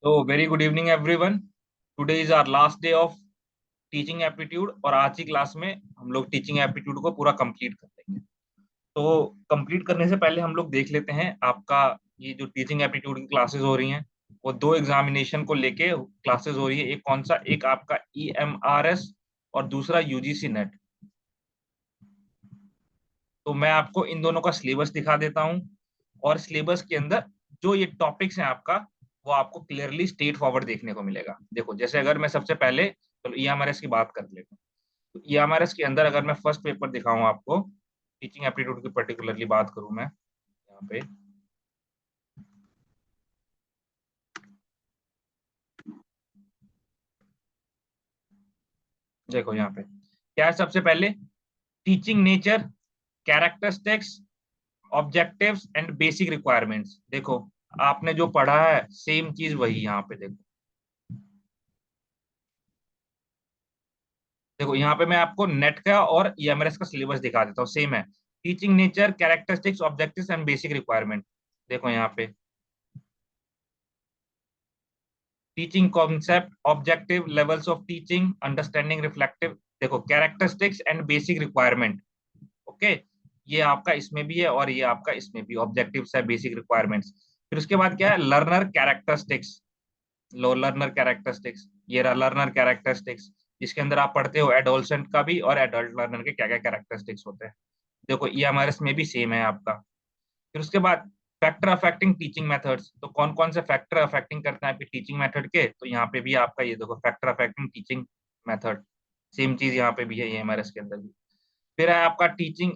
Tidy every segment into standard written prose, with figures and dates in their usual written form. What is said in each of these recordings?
तो very good evening everyone. Today is our last day of teaching aptitude और आज की क्लास में हम लोग टीचिंग एप्टीट्यूड को पूरा कंप्लीट कर लेंगे। तो कंप्लीट करने से पहले हम लोग देख लेते हैं आपका ये जो टीचिंग एप्टीट्यूड की क्लासेस हो रही हैं वो दो एग्जामिनेशन को लेके क्लासेस हो रही है। एक कौन सा, एक आपका EMRS और दूसरा UGC नेट। तो मैं आपको इन दोनों का सिलेबस दिखा देता हूँ और सिलेबस के अंदर जो ये टॉपिक्स हैं आपका वो आपको क्लियरली स्ट्रेट फॉरवर्ड देखने को मिलेगा। देखो, जैसे अगर मैं सबसे पहले चलो EMRS की बात कर लेता हूँ। तो EMRS के अंदर अगर मैं फर्स्ट पेपर दिखाऊं आपको, टीचिंग एप्टीट्यूड की पर्टिकुलरली बात करूं मैं यहाँ पे, देखो यहाँ पे क्या है। सबसे पहले teaching nature, characteristics, objectives and basic requirements. देखो, आपने जो पढ़ा है सेम चीज वही यहाँ पे। देखो देखो यहाँ पे मैं आपको नेट का और EMRS का सिलेबस दिखा देता हूँ, सेम है। Teaching nature, characteristics, objectives and basic requirement. देखो यहाँ पे teaching concept, objective, levels of teaching, understanding, reflective. देखो characteristics and basic requirement. Okay, ये आपका इसमें भी है और ये आपका इसमें भी ऑब्जेक्टिव्स है, बेसिक रिक्वायरमेंट्स। फिर उसके बाद क्या है, लर्नर कैरेक्टरिस्टिक्स। लो लर्नर कैरेक्टरिस्टिक्स, ये रहा लर्नर कैरेक्टरिस्टिक्स। इसके अंदर आप पढ़ते हो एडोलसेंट का भी और एडल्ट लर्नर के क्या क्या कैरेक्टरिस्टिक्स होते हैं। देखो EMRS में भी सेम है आपका। फिर उसके बाद फैक्टर अफेक्टिंग टीचिंग मेथड्स। तो कौन कौन से फैक्टर अफेक्टिंग करते हैं आपकी टीचिंग मेथड के, तो यहाँ पे भी आपका ये देखो factor affecting teaching method. Same चीज यहाँ पे भी है EMRS के अंदर भी। फिर है आपका teaching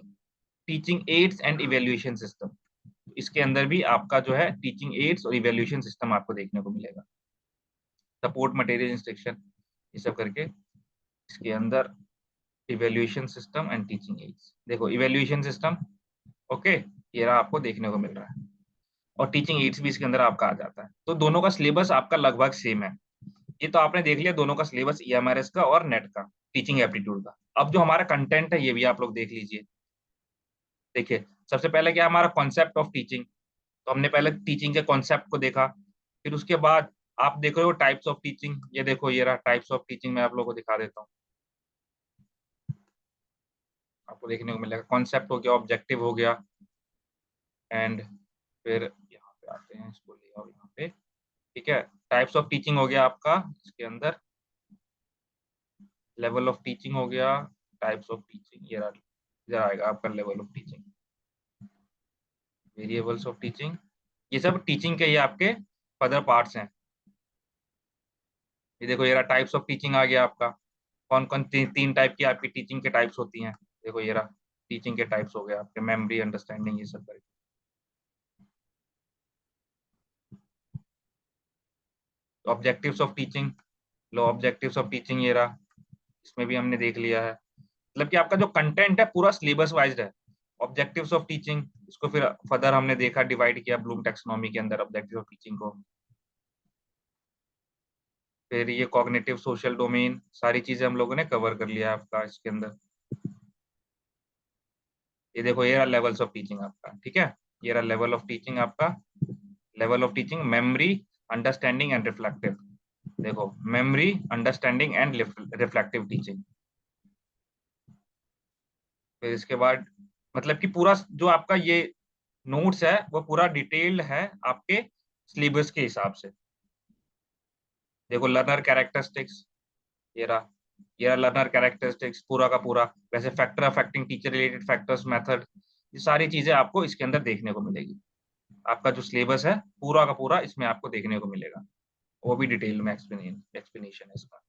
teaching ads and evaluation system. इसके अंदर भी आपका जो है टीचिंग एड्स और इवेल्युएशन सिस्टम आपको देखने को मिलेगा। सपोर्ट मटेरियल इंस्ट्रक्शन, ये सब करके इसके अंदर evaluation system and teaching ads. देखो इवेल्युएशन सिस्टम, ओके, ये रहा आपको देखने को मिल रहा है। और टीचिंग एड्स भी इसके अंदर आपका आ जाता है। तो दोनों का सिलेबस आपका लगभग सेम है। ये तो आपने देख लिया दोनों का सिलेबस, EMRS का और नेट का, टीचिंग एप्टीट्यूड का। अब जो हमारा कंटेंट है ये भी आप लोग देख लीजिए। देखिए, सबसे पहले क्या है हमारा कॉन्सेप्ट ऑफ टीचिंग। तो हमने पहले टीचिंग के कॉन्सेप्ट को देखा। फिर उसके बाद आप देख रहे हो टाइप्स ऑफ टीचिंग। ये देखो ये रहा टाइप्स ऑफ टीचिंग, मैं आप लोगों को दिखा देता हूँ। आपको देखने को मिलेगा कॉन्सेप्ट हो गया, ऑब्जेक्टिव हो गया, एंड फिर यहाँ पे आते हैं, इसको ले आओ यहाँ पे। ठीक है, टाइप्स ऑफ टीचिंग हो गया आपका इसके अंदर, लेवल ऑफ टीचिंग हो गया, टाइप्स ऑफ टीचिंग, ये रहा इधर आएगा आपका level of teaching, variables of teaching. ये सब टीचिंग के ये आपके फर्दर पार्ट्स हैं। ये देखो ये रहा टाइप्स ऑफ टीचिंग आ गया आपका। कौन कौन तीन टाइप की आपकी टीचिंग के टाइप्स होती हैं। देखो ये रहा टीचिंग के टाइप्स हो गए आपके, मेमोरी, अंडरस्टैंडिंग, ये सब करके। Objectives of teaching, low objectives of teaching, ये रहा, इसमें भी हमने देख लिया है। मतलब कि आपका जो कंटेंट है पूरा सिलेबस वाइज है। ऑब्जेक्टिव्स ऑफ टीचिंग, इसको फिर फर्दर हमने देखा, डिवाइड किया ब्लूम टेक्सोनॉमी के अंदर ऑब्जेक्टिव ऑफ टीचिंग को। फिर ये कॉग्निटिव, सोशल डोमेन, सारी चीजें हम लोगों ने कवर कर लिया आपका इसके अंदर। ये देखो ये रहा लेवल्स ऑफ टीचिंग आपका, ठीक है। ये रहा लेवल ऑफ टीचिंग आपका, level of teaching, memory, understanding and reflective. देखो memory, understanding and reflective teaching. फिर इसके बाद मतलब कि पूरा जो आपका ये नोट्स है वो पूरा डिटेल्ड है आपके सिलेबस के हिसाब से। देखो लर्नर कैरेक्टरिस्टिक्स, ये रहा, ये रहा लर्नर कैरेक्टरिस्टिक्स पूरा का पूरा। वैसे factor affecting teacher related factors method, ये सारी चीजें आपको इसके अंदर देखने को मिलेगी। आपका जो सिलेबस है पूरा का पूरा इसमें आपको देखने को मिलेगा। वो भी डिटेल में एक्सप्लेनेशन है इसका।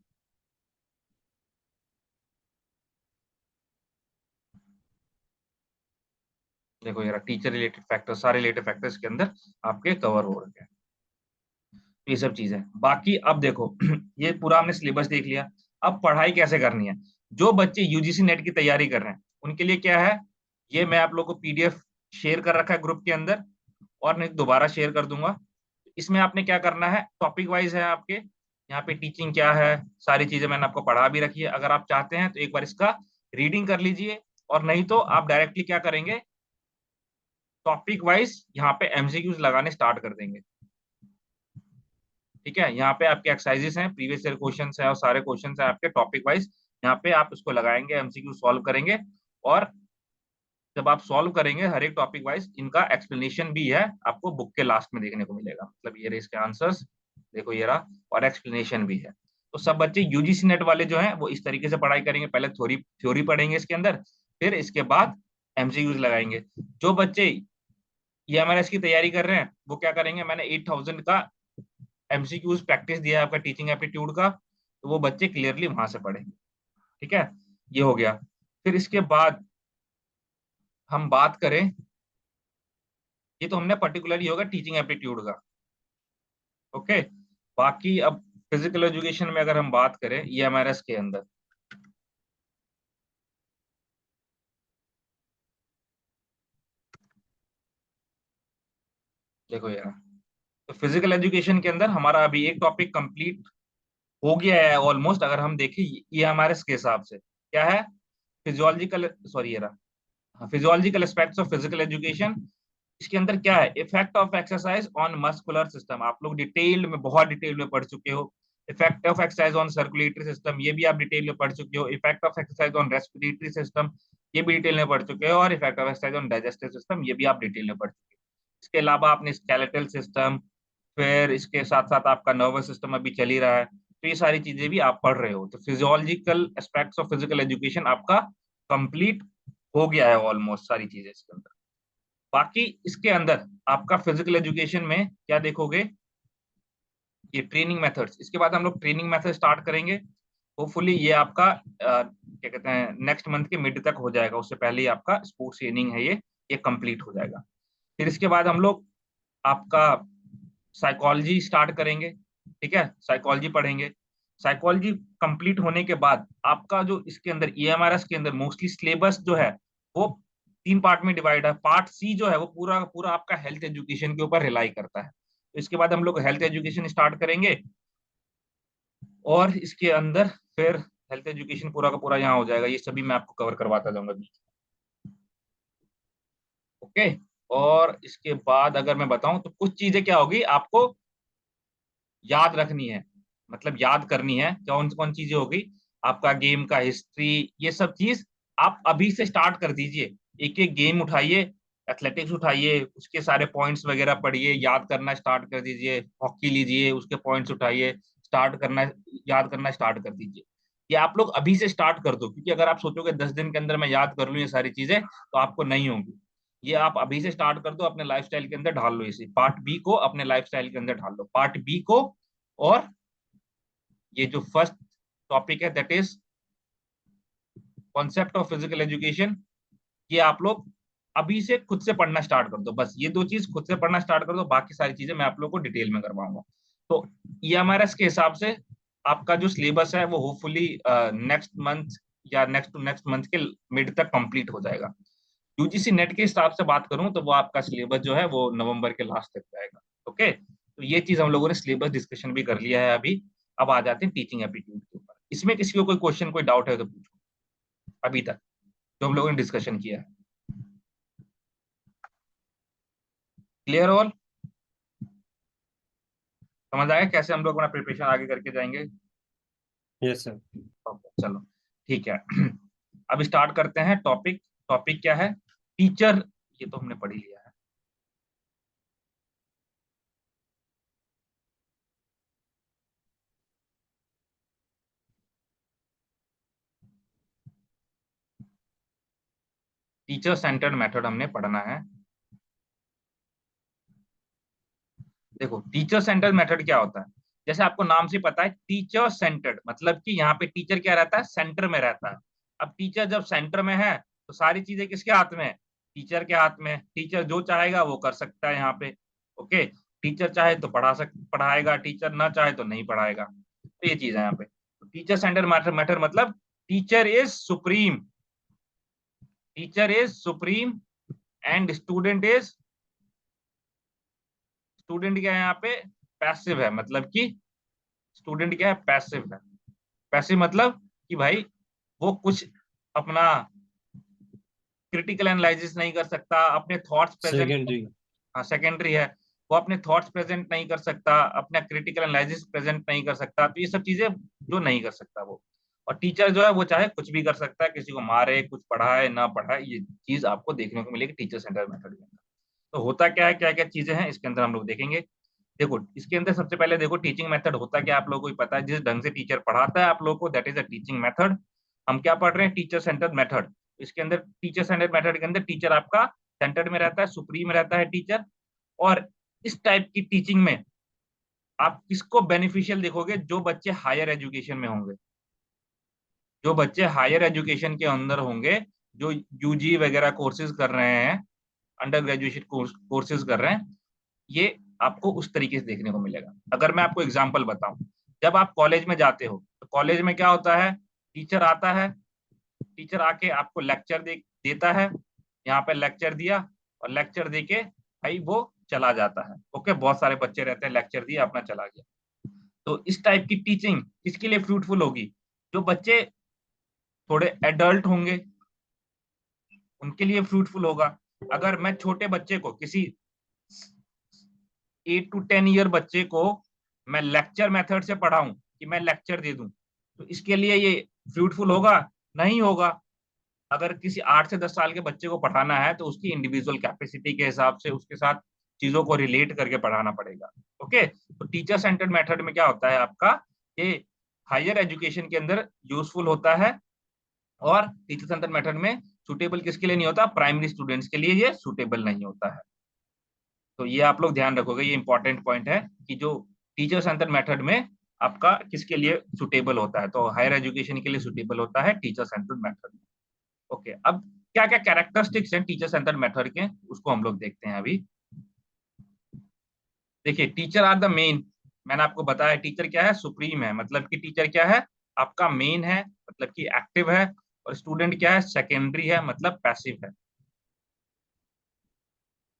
देखो ये टीचर रिलेटेड फैक्टर, सारे रिलेटेड फैक्टर्स के अंदर आपके कवर हो रखे हैं। तो ये सब चीजें बाकी अब देखो ये पूरा हमने सिलेबस देख लिया। अब पढ़ाई कैसे करनी है। जो बच्चे UGC नेट की तैयारी कर रहे हैं उनके लिए क्या है, ये मैं आप लोग को PDF शेयर कर रखा है ग्रुप के अंदर, और मैं दोबारा शेयर कर दूंगा। इसमें आपने क्या करना है, टॉपिक वाइज है आपके यहाँ पे टीचिंग क्या है, सारी चीजें मैंने आपको पढ़ा भी रखी है। अगर आप चाहते हैं तो एक बार इसका रीडिंग कर लीजिए, और नहीं तो आप डायरेक्टली क्या करेंगे, टॉपिक वाइज यहाँ पे MCQs लगाने स्टार्ट कर देंगे। ठीक है, यहाँ पे आपके एक्सरसाइजेस हैं, प्रीवियस ईयर क्वेश्चन है और सारे क्वेश्चन है आपके टॉपिक वाइज। यहाँ पे आप इसको लगाएंगे, एमसीक्यू सॉल्व करेंगे, और जब आप सॉल्व करेंगे हर एक टॉपिक वाइज, इनका एक्सप्लेनेशन भी है आपको बुक के लास्ट में देखने को मिलेगा। मतलब ये रहे इसके आंसर्स, देखो ये रहा, और एक्सप्लेनेशन भी है। तो सब बच्चे यूजीसी नेट वाले जो हैं वो इस तरीके से पढ़ाई करेंगे, पहले थ्योरी थ्योरी पढ़ेंगे इसके अंदर, फिर इसके बाद एमसीक्यूज लगाएंगे। जो बच्चे ईएमआरएस की तैयारी कर रहे हैं वो क्या करेंगे, मैंने 8000 का एमसीक्यूज प्रैक्टिस दिया है आपका टीचिंग एप्टीट्यूड का, तो वो बच्चे क्लियरली वहां से पढ़ेंगे। ठीक है, ये हो गया। फिर इसके बाद हम बात करें, ये तो हमने पर्टिकुलरली होगा टीचिंग एप्टीट्यूड का। ओके, बाकी अब फिजिकल एजुकेशन में अगर हम बात करें ईएमआरएस के अंदर, देखो यार, तो फिजिकल एजुकेशन के अंदर हमारा अभी एक टॉपिक कंप्लीट हो गया है ऑलमोस्ट। अगर हम देखें ईएमआरएस के हिसाब से क्या है, फिजियोलॉजिकल, सॉरी ये रहा, physiological aspects of physical education. इसके अंदर क्या है, effect of exercise on muscular system, आप लोग डिटेल में, बहुत डिटेल में पढ़ चुके हो। Effect of exercise on circulatory system, ये भी आप डिटेल में पढ़ चुके हो। Effect of exercise on respiratory system, ये भी डिटेल में पढ़ चुके हो। और effect of exercise on digestive system, ये भी आप डिटेल में पढ़ चुके हो। इसके अलावा आपने स्केलेटल सिस्टम, फिर इसके साथ साथ आपका नर्वस सिस्टम अभी चल ही रहा है, तो ये सारी चीजें भी आप पढ़ रहे हो। तो physiological aspects of physical education आपका कंप्लीट हो गया है ऑलमोस्ट, सारी चीजें इसके अंदर। बाकी इसके अंदर आपका फिजिकल एजुकेशन में क्या देखोगे, ये ट्रेनिंग मेथड्स। इसके बाद हम लोग ट्रेनिंग मेथड स्टार्ट करेंगे। होपफुली ये आपका क्या कहते हैं, नेक्स्ट मंथ के मिड तक हो जाएगा, उससे पहले ही आपका स्पोर्ट्स ट्रेनिंग है ये कंप्लीट हो जाएगा। फिर इसके बाद हम लोग आपका साइकोलॉजी स्टार्ट करेंगे। ठीक है, साइकोलॉजी पढ़ेंगे। साइकोलॉजी कंप्लीट होने के बाद आपका जो इसके अंदर ईएमआरएस के अंदर मोस्टली सिलेबस जो है वो 3 पार्ट में डिवाइड है। पार्ट सी जो है वो पूरा पूरा आपका हेल्थ एजुकेशन के ऊपर रिलाई करता है। तो इसके बाद हम लोग हेल्थ एजुकेशन स्टार्ट करेंगे, और इसके अंदर फिर हेल्थ एजुकेशन पूरा का पूरा यहाँ हो जाएगा। ये सभी मैं आपको कवर करवाता जाऊंगा बीच में। ओके, और इसके बाद अगर मैं बताऊं तो कुछ चीजें क्या होगी आपको याद रखनी है, मतलब याद करनी है। कौन कौन चीजें होगी, आपका गेम का हिस्ट्री, ये सब चीज आप अभी से स्टार्ट कर दीजिए। एक एक गेम उठाइए, एथलेटिक्स उठाइए, उसके सारे पॉइंट्स वगैरह पढ़िए, याद करना स्टार्ट कर दीजिए। हॉकी लीजिए, उसके पॉइंट्स उठाइए, स्टार्ट करना, याद करना स्टार्ट कर दीजिए। ये आप लोग अभी से स्टार्ट कर दो, क्योंकि अगर आप सोचोगे 10 दिन के अंदर मैं याद कर लूँ ये सारी चीजें, तो आपको नहीं होंगी। ये आप अभी से स्टार्ट कर दो, अपने लाइफस्टाइल के अंदर ढाल लो इसे, पार्ट बी को अपने लाइफस्टाइल के अंदर ढाल लो, पार्ट बी को। और ये जो फर्स्ट टॉपिक है that is concept of physical education, ये आप लोग अभी से खुद से पढ़ना स्टार्ट कर दो। बस ये 2 चीज खुद से पढ़ना स्टार्ट कर दो, बाकी सारी चीजें मैं आप लोग को डिटेल में करवाऊंगा। तो ईएमआरएस के हिसाब से आपका जो सिलेबस है वो होपफुली नेक्स्ट मंथ या नेक्स्ट टू नेक्स्ट मंथ के मिड तक कंप्लीट हो जाएगा। यूजीसी नेट के हिसाब से बात करूं तो वो आपका सिलेबस जो है वो नवंबर के लास्ट तक जाएगा। ओके, तो ये चीज हम लोगों ने सिलेबस डिस्कशन भी कर लिया है अभी। अब आ जाते हैं टीचिंग एप्टीट्यूड के ऊपर। इसमें किसी को कोई क्वेश्चन, कोई डाउट है तो पूछो अभी तक जो हम लोगों ने डिस्कशन किया है। क्लियर ऑल, समझ आया कैसे हम लोग अपना प्रिपरेशन आगे करके जाएंगे। Yes sir. ओके, चलो ठीक है। अब स्टार्ट करते हैं टॉपिक। टॉपिक क्या है, टीचर, ये तो हमने पढ़ ही लिया है। टीचर सेंटर्ड मेथड हमने पढ़ना है। देखो टीचर सेंटर्ड मेथड क्या होता है, जैसे आपको नाम से पता है टीचर सेंटर्ड, मतलब कि यहाँ पे टीचर क्या रहता है, सेंटर में रहता है। अब टीचर जब सेंटर में है तो सारी चीजें किसके हाथ में है, टीचर के हाथ में है। टीचर जो चाहेगा वो कर सकता है यहाँ पे। ओके, टीचर चाहे तो पढ़ाएगा, टीचर ना चाहे तो नहीं पढ़ाएगा। तो ये चीज है यहाँ पे। तो टीचर सेंटर मैटर मतलब teacher is supreme, teacher is supreme and student क्या है यहाँ पे, पैसिव है। मतलब कि स्टूडेंट क्या है, पैसिव है। पैसिव मतलब कि भाई वो कुछ अपना क्रिटिकल एनालिसिस नहीं कर सकता, अपने थॉट्स प्रेजेंट, सेकेंडरी। हाँ सेकेंडरी है। वो अपने थॉट्स प्रेजेंट नहीं कर सकता, अपना क्रिटिकल एनालिसिस प्रेजेंट नहीं कर सकता, तो ये सब चीजें जो नहीं कर सकता वो। और टीचर जो है वो चाहे कुछ भी कर सकता है, किसी को मारे, कुछ पढ़ाए ना पढ़ाए, ये चीज आपको देखने को मिलेगी टीचर सेंटर मेथड के अंदर। तो होता क्या है, क्या क्या चीजें हैं इसके अंदर हम लोग देखेंगे। देखो इसके अंदर सबसे पहले देखो टीचिंग मेथड होता क्या, आप लोगों को पता है, जिस ढंग से टीचर पढ़ाता है आप लोगों को, that is a teaching method. हम क्या पढ़ रहे हैं, टीचर सेंटर्ड मेथड। इसके अंदर टीचर सेंटर्ड मेथड के अंदर टीचर आपका सेंटर्ड में रहता है, सुप्रीम रहता है टीचर। और इस टाइप की टीचिंग में आप किसको बेनिफिशियल देखोगे, जो बच्चे हायर एजुकेशन में होंगे, जो बच्चे हायर एजुकेशन के अंदर होंगे, जो यूजी वगैरह कोर्सेज कर रहे हैं, अंडर ग्रेजुएशन कोर्सेज कर रहे हैं, ये आपको उस तरीके से देखने को मिलेगा। अगर मैं आपको एग्जांपल बताऊं, जब आप कॉलेज में जाते हो तो कॉलेज में क्या होता है, टीचर आता है, टीचर आके आपको लेक्चर देता है, यहाँ पे लेक्चर दिया और लेक्चर देके भाई वो चला जाता है। ओके, बहुत सारे बच्चे रहते हैं, लेक्चर दिया अपना चला गया। तो इस टाइप की टीचिंग किसके लिए फ्रूटफुल होगी, जो बच्चे थोड़े एडल्ट होंगे उनके लिए फ्रूटफुल होगा। अगर मैं छोटे बच्चे को, किसी 8 to 10 ईयर बच्चे को मैं लेक्चर मेथड से पढ़ाऊं, कि मैं लेक्चर दे दूं, तो इसके लिए ये फ्रूटफुल होगा, नहीं होगा। अगर किसी 8 से 10 साल के बच्चे को पढ़ाना है तो उसकी इंडिविजुअल कैपेसिटी के हिसाब से उसके साथ चीजों को रिलेट करके पढ़ाना पड़ेगा। ओके, तो टीचर सेंटर्ड मेथड में क्या होता है आपका, ये हायर एजुकेशन के अंदर यूजफुल होता है। और टीचर सेंटर्ड मेथड में सुटेबल किसके लिए नहीं होता, प्राइमरी स्टूडेंट्स के लिए ये सुटेबल नहीं होता है। तो ये आप लोग ध्यान रखोगे, ये इंपॉर्टेंट पॉइंट है कि जो टीचर सेंटर्ड मेथड में आपका किसके लिए सुटेबल होता है, तो हायर एजुकेशन के लिए सुटेबल होता है टीचर सेंटर्ड मेथड। ओके, अब क्या क्या कैरेक्टरिस्टिक्स हैं टीचर सेंटर्ड मेथड के, उसको हम लोग देखते हैं अभी। देखिए, टीचर आर द मेन, मैंने आपको बताया टीचर क्या है, सुप्रीम है, मतलब कि टीचर क्या है, आपका मेन है, मतलब कि एक्टिव है। और स्टूडेंट क्या है, सेकेंडरी है, मतलब पैसिव है।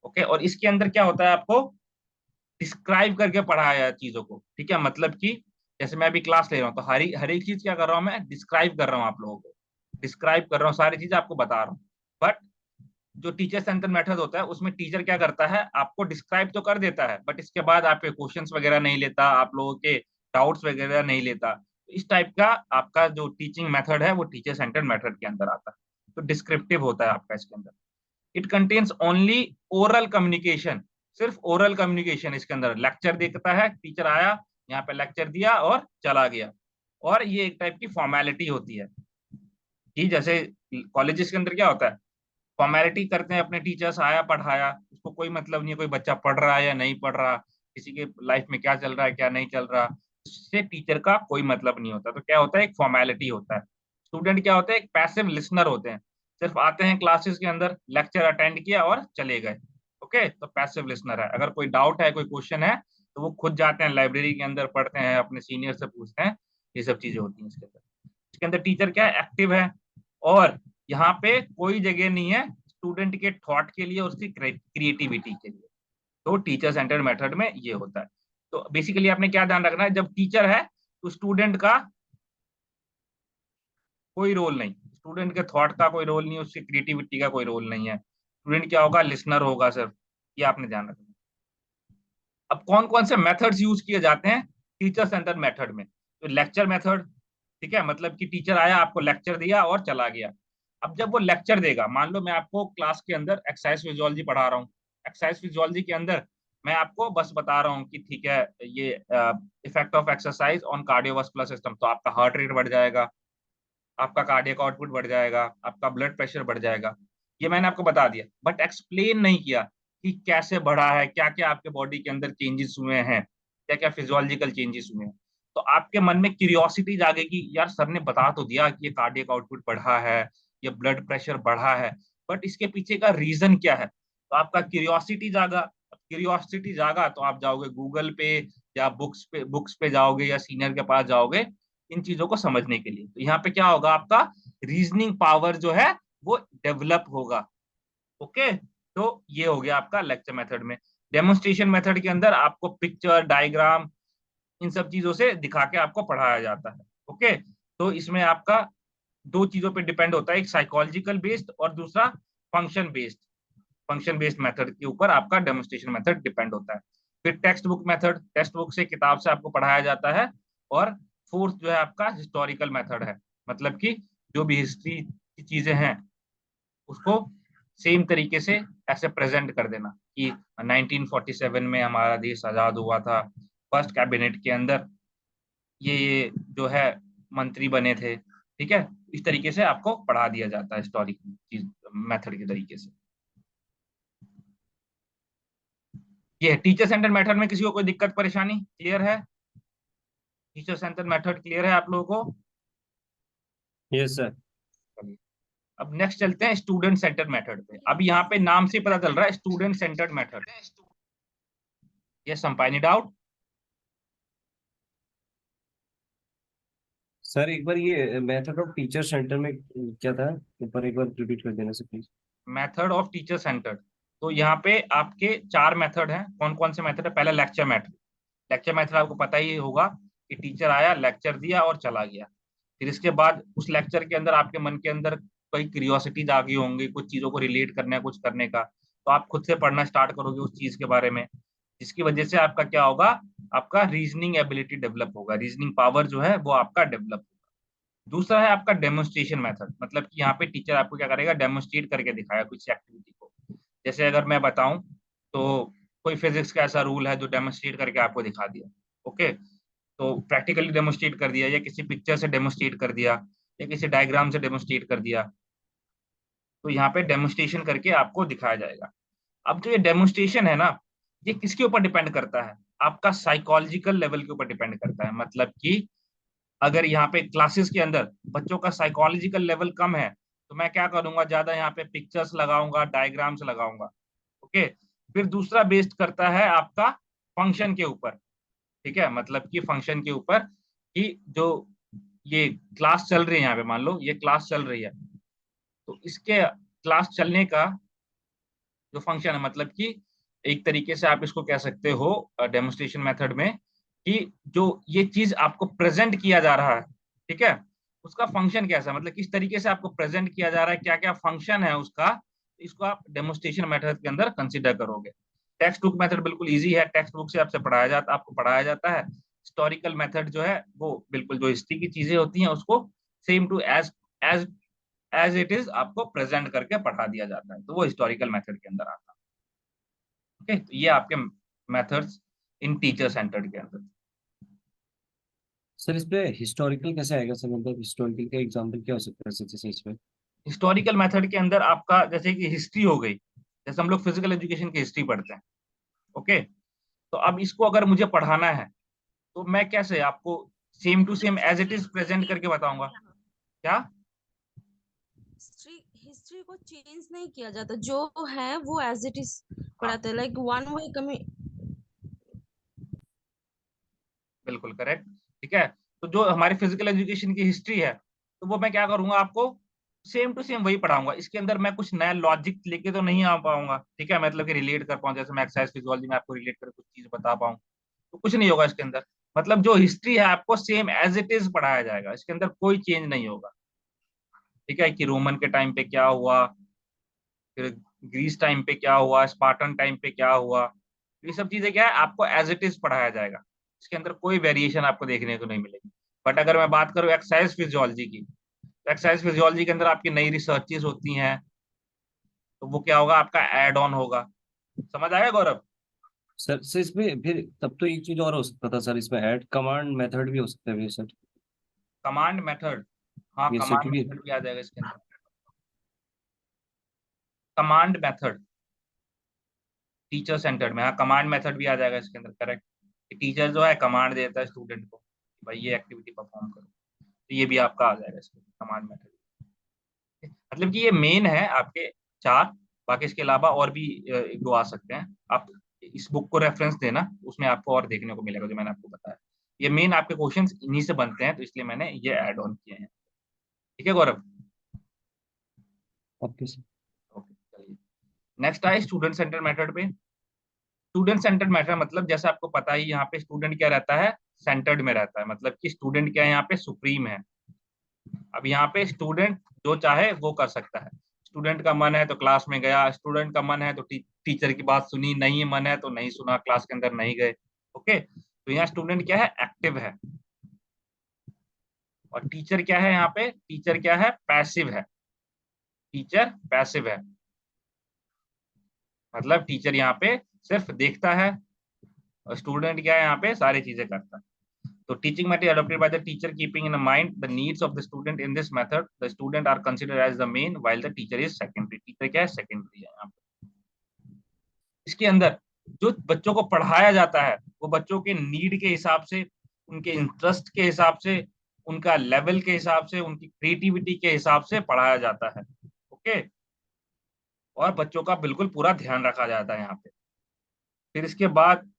ओके, और इसके अंदर क्या होता है, आपको डिस्क्राइब करके पढ़ाया चीजों को, ठीक है, मतलब कि जैसे मैं अभी क्लास ले रहा हूँ तो हर एक चीज क्या कर रहा हूँ, मैं डिस्क्राइब कर रहा हूँ आप लोगों को, डिस्क्राइब कर रहा हूँ, सारी चीजें आपको बता रहा हूँ। बट जो टीचर सेंटर मेथड होता है उसमें टीचर क्या करता है, आपको डिस्क्राइब तो कर देता है, बट इसके बाद आपके क्वेश्चंस वगैरह नहीं लेता, आप लोगों के डाउट्स वगैरह नहीं लेता। इस टाइप का आपका जो टीचिंग मेथड है वो टीचर सेंटर मेथड के अंदर आता है, तो डिस्क्रिप्टिव होता है आपका इसके अंदर। It contains only oral communication, सिर्फ ओरल कम्युनिकेशन इसके अंदर, लेक्चर देखता है, टीचर आया यहाँ पे लेक्चर दिया और चला गया। और ये एक टाइप की फॉर्मेलिटी होती है, कि जैसे कॉलेजेस के अंदर क्या होता है, फॉर्मेलिटी करते हैं, अपने टीचर्स आया पढ़ाया, उसको कोई मतलब नहीं है कोई बच्चा पढ़ रहा है या नहीं पढ़ रहा, किसी के लाइफ में क्या चल रहा है क्या नहीं चल रहा, इससे टीचर का कोई मतलब नहीं होता। तो क्या होता है, एक फॉर्मेलिटी होता है। स्टूडेंट क्या होते हैं, एक पैसिव लिसनर होते हैं, सिर्फ आते हैं क्लासेस के अंदर, लेक्चर अटेंड किया और चले गए। ओके, तो पैसिव लिसनर है। अगर कोई डाउट है, कोई क्वेश्चन है, तो वो खुद जाते हैं लाइब्रेरी के अंदर, पढ़ते हैं, अपने सीनियर से पूछते हैं। ये सब चीजें होती हैं इसके अंदर। इसके अंदर टीचर क्या है, एक्टिव है। और यहाँ पे कोई जगह नहीं है स्टूडेंट के थॉट के लिए, उसकी क्रिएटिविटी के लिए। तो टीचर सेंटर्ड मेथड में ये होता है। तो बेसिकली आपने क्या ध्यान रखना है, जब टीचर है तो स्टूडेंट का कोई रोल नहीं, स्टूडेंट के थॉट का कोई रोल नहीं, उसकी क्रिएटिविटी का कोई रोल नहीं है। स्टूडेंट क्या होगा, लिसनर होगा सिर्फ। ये आपने ध्यान रखना है। अब कौन कौन से मेथड्स यूज किए जाते हैं टीचर सेंटर्ड मेथड में, तो लेक्चर मेथड, ठीक है, मतलब कि टीचर आया, आपको लेक्चर दिया और चला गया। अब जब वो लेक्चर देगा, मान लो मैं आपको क्लास के अंदर एक्सरसाइज फिजियोलॉजी पढ़ा रहा हूँ, एक्सरसाइज फिजियोलॉजी के अंदर मैं आपको बस बता रहा हूँ कि ठीक है, ये effect of exercise on cardiovascular system, तो आपका हार्ट रेट बढ़ जाएगा, आपका कार्डियक आउटपुट बढ़ जाएगा, आपका ब्लड प्रेशर बढ़ जाएगा। ये मैंने आपको बता दिया, बट एक्सप्लेन नहीं किया कि कैसे बढ़ा है, क्या क्या आपके बॉडी के अंदर चेंजेस हुए हैं, क्या क्या फिजियोलॉजिकल चेंजेस हुए हैं। तो आपके मन में क्यूरियोसिटी जागेगी, यार सर ने बता तो दिया कि ये कार्डियक आउटपुट बढ़ा है, ये ब्लड प्रेशर बढ़ा है, बट इसके पीछे का रीजन क्या है। तो आपका क्यूरियोसिटी जागा, क्यूरियोसिटी जागा तो आप जाओगे गूगल पे, या बुक्स पे जाओगे, या सीनियर के पास जाओगे इन चीजों को समझने के लिए। तो यहाँ पे क्या होगा, आपका रीजनिंग पावर जो है वो डेवलप होगा। ओके, तो ये हो गया आपका लेक्चर मेथड में। डेमोन्स्ट्रेशन मेथड के अंदर आपको पिक्चर, डायग्राम, इन सब चीजों से दिखा के आपको पढ़ाया जाता है। ओके, तो इसमें आपका दो चीजों पे डिपेंड होता है, एक साइकोलॉजिकल बेस्ड और दूसरा function based. Function based method के ऊपर आपका डेमोन्स्ट्रेशन मेथड डिपेंड होता है। फिर text book method, text book से किताब से आपको पढ़ाया जाता है। और फोर्थ जो है आपका हिस्टोरिकल मेथड है, मतलब कि जो भी हिस्ट्री की चीजें हैं उसको सेम तरीके से ऐसे प्रेजेंट कर देना कि 1947 में हमारा देश आजाद हुआ था, फर्स्ट कैबिनेट के अंदर ये जो है मंत्री बने थे, ठीक है। इस तरीके से आपको पढ़ा दिया जाता है हिस्टोरिकल चीज मेथड के तरीके से। ये टीचर सेंटर मेथड में किसी को कोई दिक्कत परेशानी, क्लियर है? टीचर सेंटर मेथड क्लियर है आप लोगों को? Yes sir. चलिए, अब नेक्स्ट चलते हैं स्टूडेंट सेंटर्ड मेथड पे। अब यहाँ पे नाम से पता चल रहा है स्टूडेंट सेंटर्ड मेथड। ये संपायनी डाउट? सर एक बार ये मेथड ऑफ टीचर सेंटर में क्या था, एक बार रिपीट कर देना sir please. Method of teacher centred, तो यहाँ पे आपके चार मेथड हैं। कौन कौन से मेथड है? पहला लेक्चर मेथड। लेक्चर मेथड आपको पता ही होगा कि टीचर आया, लेक्चर दिया और चला गया। फिर इसके बाद उस लेक्चर के अंदर आपके मन के अंदर कोई क्यूरियोसिटी जागी होंगी, कुछ चीजों को रिलेट करना है, कुछ करने का, तो आप खुद से पढ़ना स्टार्ट करोगे उस चीज के बारे में, जिसकी वजह से आपका क्या होगा, आपका रीजनिंग एबिलिटी डेवलप होगा, रीजनिंग पावर जो है वो आपका डेवलप होगा। दूसरा है आपका डेमोन्स्ट्रेशन मेथड, मतलब कि यहाँ पे टीचर आपको क्या करेगा, डेमोन्स्ट्रेट करके दिखाएगा कुछ एक्टिविटी को। जैसे अगर मैं बताऊं तो कोई फिजिक्स का ऐसा रूल है जो डेमोन्स्ट्रेट करके आपको दिखा दिया, ओके, तो प्रैक्टिकली डेमोन्स्ट्रेट कर दिया, या किसी पिक्चर से डेमोन्स्ट्रेट कर दिया, या किसी डायग्राम से डेमोन्स्ट्रेट कर दिया, तो यहाँ पे डेमोन्स्ट्रेशन करके आपको दिखाया जाएगा। अब जो ये डेमोन्स्ट्रेशन है ना, ये किसके ऊपर डिपेंड करता है? आपका साइकोलॉजिकल लेवल के ऊपर डिपेंड करता है। मतलब कि अगर यहाँ पे क्लासेस के अंदर बच्चों का साइकोलॉजिकल लेवल कम है, तो मैं क्या करूंगा, ज्यादा यहाँ पे पिक्चर्स लगाऊंगा, डायग्राम्स लगाऊंगा, ओके। फिर दूसरा बेस्ड करता है आपका फंक्शन के ऊपर, ठीक है, मतलब कि फंक्शन के ऊपर कि जो ये क्लास चल रही है, यहाँ पे मान लो ये क्लास चल रही है, तो इसके क्लास चलने का जो फंक्शन है, मतलब कि एक तरीके से आप इसको कह सकते हो डेमोन्स्ट्रेशन मेथड में, कि जो ये चीज आपको प्रेजेंट किया जा रहा है, ठीक है, उसका फंक्शन कैसा है, मतलब किस तरीके से आपको प्रेजेंट किया जा रहा है, क्या क्या फंक्शन है उसका, इसको आप डेमोन्स्ट्रेशन मेथड के अंदर कंसिडर करोगे। टेक्स्ट बुक मेथड बिल्कुल इजी है, टेक्स्ट बुक से आपको पढ़ाया जाता है। हिस्टोरिकल मेथड जो है वो बिल्कुल जो हिस्ट्री की चीजें होती हैं उसको same to as as it is आपको प्रेजेंट करके पढ़ा दिया जाता है, तो वो हिस्टोरिकल मेथड के अंदर आता है। ओके, तो ये आपके मेथड्स इन टीचर सेंटर्ड के अंदर। सर इस पे हिस्टोरिकल कैसे आएगा सर, मतलब हिस्टोरिकल का एग्जांपल क्या हो सकता है सर, जैसे इसमें। हिस्टोरिकल मेथड के अंदर आपका जैसे कि हिस्ट्री हो गई, जैसे हम लोग फिजिकल एजुकेशन की हिस्ट्री पढ़ते हैं, ओके, तो अब इसको अगर मुझे पढ़ाना है तो मैं कैसे आपको same to same as it is present करके बताऊंगा? क्या? हिस्ट्री हिस्ट्री को चेंज नहीं किया जाता, जो है वो एज इट इज हाँ, पढ़ाते हैं, लाइक वन वे कमी। बिल्कुल करेक्ट, ठीक है। तो जो हमारी फिजिकल एजुकेशन की हिस्ट्री है, तो वो मैं क्या करूंगा, आपको सेम टू सेम वही पढ़ाऊंगा। इसके अंदर मैं कुछ नया लॉजिक लेके तो नहीं आ पाऊंगा, ठीक है, मतलब कि रिलेट कर पाऊँ, जैसे मैं एक्सरसाइज फिजियोलॉजी में आपको रिलेट कर कुछ चीज बता पाऊँ, तो कुछ नहीं होगा इसके अंदर। मतलब जो हिस्ट्री है आपको सेम एज इट इज पढ़ाया जाएगा, इसके अंदर कोई चेंज नहीं होगा, ठीक है, कि रोमन के टाइम पे क्या हुआ, फिर ग्रीस टाइम पे क्या हुआ, स्पार्टन टाइम पे क्या हुआ, ये सब चीजें क्या है आपको एज इट इज पढ़ाया जाएगा। इसके अंदर कोई वेरिएशन आपको देखने को नहीं मिलेगी। बट अगर मैं बात करूँ एक्सरसाइज फिजियोलॉजी की, तो एक्सरसाइज फिजियोलॉजी के अंदर आपकी नई रिसर्चेज होती हैं, तो वो क्या होगा, आपका एड ऑन होगा। समझ आया गौरव? सर इसमें फिर तब तो एक चीज और हो सकता था सर, इसमें ऐड कमांड मेथड भी हो सकता है फिर सर। कमांड मेथड, हाँ ये सर कमांड क्योंकि मेथड भी आ जाएगा इसके अंदर। कमांड मेथड टीचर सेंटर्ड में, हाँ कमांड मेथड भी आ जाएगा इसके अंदर, करेक्ट। टीचर जो है कमांड देता है स्टूडेंट को कि भाई ये एक्टिविटी परफॉर्म करो, तो ये भी आपका आ जाएगा इसमें कमांड मेथड। मतलब कि ये मेन है आपके चार, बाकी इसके अलावा और भी एक दो आ सकते हैं। आप इस बुक को रेफरेंस देना, उसमें आपको और देखने को मिलेगा जो मैंने आपको बताया। ये मेन आपके क्वेश्चंस इन्हीं से बनते हैं, तो इसलिए मैंने ये ऐड ऑन किए हैं, ठीक है गौरव? Okay sir. ओके, चलिए नेक्स्ट आए स्टूडेंट सेंटर मेथड पे। स्टूडेंट सेंटर्ड मेथड मतलब जैसे आपको पता ही, यहाँ पे स्टूडेंट क्या रहता है, सेंटर्ड में रहता है, मतलब कि स्टूडेंट क्या है, यहाँ पे सुप्रीम है। अब यहाँ पे स्टूडेंट जो चाहे वो कर सकता है। स्टूडेंट का मन है तो क्लास में गया, स्टूडेंट का मन है तो टीचर की बात सुनी, नहीं मन है तो नहीं सुना, क्लास के अंदर नहीं गए। ओके, तो यहाँ स्टूडेंट क्या है, एक्टिव है। और टीचर क्या है, यहाँ पे टीचर क्या है, पैसिव है। टीचर पैसिव है, मतलब टीचर यहाँ पे सिर्फ देखता है, और स्टूडेंट क्या है, यहाँ पे सारी चीजें करता है। So teaching method adopted by the teacher keeping in mind the needs of the student. In this method, the student are considered as the main, while the teacher is secondary. Teacher क्या है, secondary है यहाँ पे। इसके अंदर जो बच्चों को पढ़ाया जाता है वो बच्चों के नीड के हिसाब से, उनके इंटरेस्ट के हिसाब से, उनका लेवल के हिसाब से, उनकी क्रिएटिविटी के हिसाब से पढ़ाया जाता है। ओके, और बच्चों का बिल्कुल पूरा ध्यान रखा जाता है यहाँ पे। फिर इसके बाद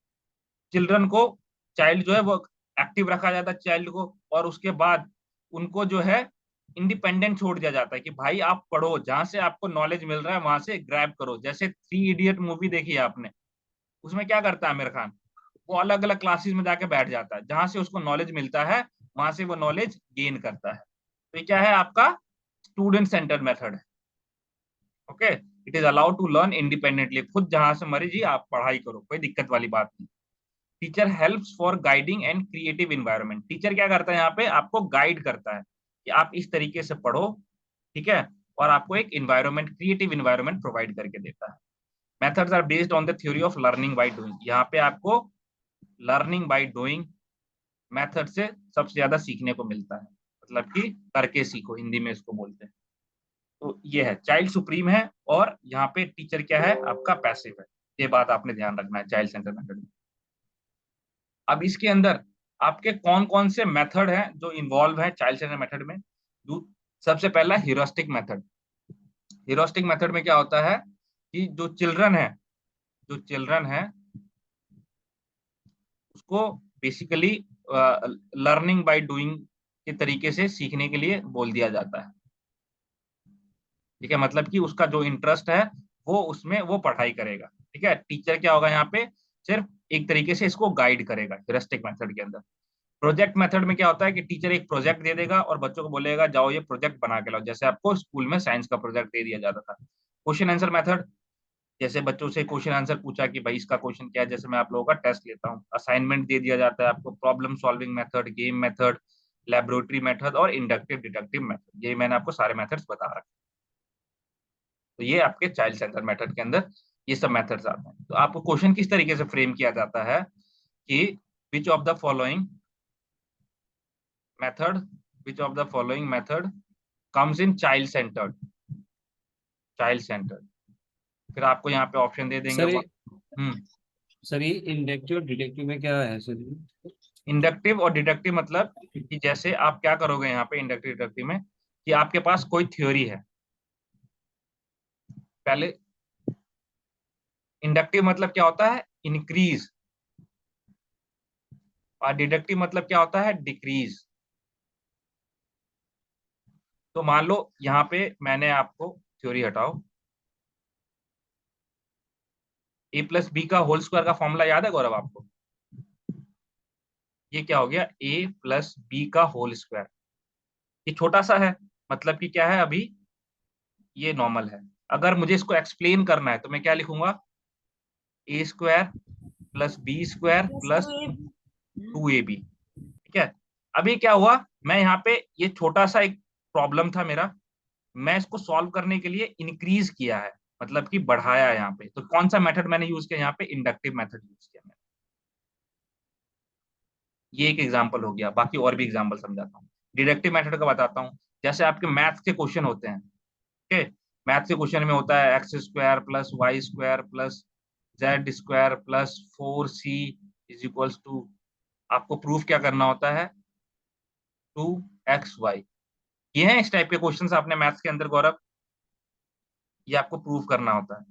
चिल्ड्रन को, चाइल्ड जो है वो एक्टिव रखा जाता है चाइल्ड को, और उसके बाद उनको जो है इंडिपेंडेंट छोड़ दिया जाता है कि भाई आप पढ़ो, जहां से आपको नॉलेज मिल रहा है वहां से ग्रैब करो। जैसे 3 इडियट मूवी देखी है आपने, उसमें क्या करता है आमिर खान, वो अलग अलग क्लासेस में जाके बैठ जाता है, जहां से उसको नॉलेज मिलता है वहां से वो नॉलेज गेन करता है। तो ये क्या है, आपका स्टूडेंट सेंटर मेथड है। Okay, it is allowed to learn independently, खुद जहां से मर्जी आप पढ़ाई करो, कोई दिक्कत वाली बात नहीं। Teacher helps for guiding and creative environment. Teacher क्या करता है, यहाँ पे आपको गाइड करता है कि आप इस तरीके से पढ़ो, ठीक है, और आपको एक इन्वायरमेंट, क्रिएटिव इन्वायरमेंट प्रोवाइड करके देता है। Methods are based on the theory of learning by doing. यहाँ पे आपको लर्निंग बाय डूइंग मेथड से सबसे ज्यादा सीखने को मिलता है, मतलब कि करके सीखो, हिंदी में इसको बोलते हैं। तो ये है, चाइल्ड सुप्रीम है, और यहाँ पे टीचर क्या है, आपका पैसिव है। ये बात आपने ध्यान रखना है चाइल्ड सेंटर मेथड में। अब इसके अंदर आपके कौन कौन से मेथड हैं जो इन्वॉल्व है चाइल्ड सेंटर मेथड में। सबसे पहला ह्यूरिस्टिक मेथड। ह्यूरिस्टिक मेथड में क्या होता है कि जो चिल्ड्रन है उसको बेसिकली लर्निंग बाय डूइंग के तरीके से सीखने के लिए बोल दिया जाता है। ठीक है, मतलब कि उसका जो इंटरेस्ट है वो उसमें वो पढ़ाई करेगा। ठीक है, टीचर क्या होगा यहाँ पे, सिर्फ एक तरीके से इसको गाइड करेगा ह्यूरिस्टिक मेथड के अंदर। प्रोजेक्ट मेथड में क्या होता है कि टीचर एक प्रोजेक्ट दे देगा और बच्चों को बोलेगा जाओ ये प्रोजेक्ट बना के लाओ, जैसे आपको स्कूल में साइंस का प्रोजेक्ट दे दिया जाता था। क्वेश्चन आंसर मेथड, जैसे बच्चों से क्वेश्चन आंसर पूछा कि भाई इसका क्वेश्चन क्या है, जैसे मैं आप लोगों का टेस्ट लेता हूँ, असाइनमेंट दे दिया जाता है आपको। Problem solving method, game method, laboratory method और इंडक्टिव डिडक्टिव मेथड, ये मैंने आपको सारे मेथड्स बता रखे। तो ये आपके चाइल्ड सेंटर मेथड के अंदर ये सब मेथड्स आते हैं। तो आपको क्वेश्चन किस तरीके से फ्रेम किया जाता है कि which of the following method which of the following method comes in child centered। फिर आपको यहाँ पे ऑप्शन दे देंगे। सर ये हम्म, सर ये इंडक्टिव और डिडक्टिव में क्या है सर ये? इंडक्टिव और डिडक्टिव मतलब कि जैसे आप क्या करोगे यहाँ पे इंडक्टिव डिडक्टिव में, कि आपके पास कोई थ्योरी है पहले। इंडक्टिव मतलब क्या होता है, इंक्रीज, और डिडक्टिव मतलब क्या होता है, डिक्रीज। तो मान लो यहाँ पे मैंने आपको थ्योरी, हटाओ, ए प्लस बी का होल स्क्वायर का फॉर्मूला याद है गौरव आपको? ये क्या हो गया, ए प्लस बी का होल स्क्वायर। ये छोटा सा है, मतलब कि क्या है, अभी ये नॉर्मल है। अगर मुझे इसको एक्सप्लेन करना है तो मैं क्या लिखूंगा, a square plus b square plus 2ab। ठीक है, अभी क्या हुआ, मैं यहाँ पे ये छोटा सा एक प्रॉब्लम था मेरा, मैं इसको सॉल्व करने के लिए इंक्रीज किया है, मतलब कि बढ़ाया है यहाँ पे। तो कौन सा मेथड मैंने यूज किया यहाँ पे, इंडक्टिव मेथड यूज किया मैंने। ये एक एग्जांपल हो गया, बाकी और भी एग्जांपल समझाता हूँ। डिडक्टिव मेथड का बताता हूँ। जैसे आपके मैथ्स के क्वेश्चन होते हैं, ठीक है, मैथ्स के क्वेश्चन में होता है x square plus y square plus z square plus 4c is equals to, आपको प्रूफ क्या करना होता है, 2xy। ये है इस टाइप के क्वेश्चंस आपने मैथ्स के अंदर गौरव, ये आपको प्रूफ करना होता है।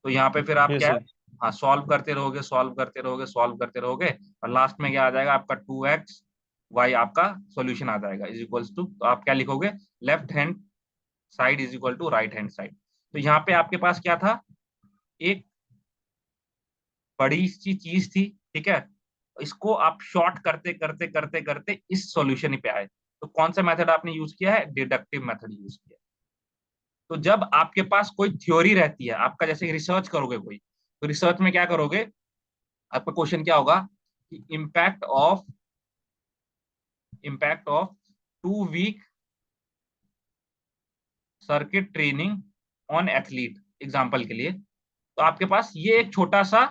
तो यहाँ पे फिर आप यस क्या है, सर। हाँ, सॉल्व करते रहोगे, सॉल्व करते रहोगे, सॉल्व करते रहोगे, और लास्ट में क्या आ जाएगा आपका 2xy, आपका सॉल्यूशन आ जाएगा इज इक्वल्स टू, तो आप क्या लिखोगे, left hand side is equal to right hand side. तो यहाँ पे आपके पास क्या था, एक बड़ी सी चीज थी, ठीक है, इसको आप शॉर्ट करते करते करते करते इस सॉल्यूशन पे आए। तो कौन सा मेथड आपने यूज किया है, डिडक्टिव मेथड यूज किया। तो जब आपके पास कोई थ्योरी रहती है, आपका जैसे रिसर्च करोगे कोई, तो रिसर्च में क्या करोगे, आपका क्वेश्चन क्या होगा कि impact of 2 week circuit training on athlete, example के लिए। तो आपके पास ये एक छोटा सा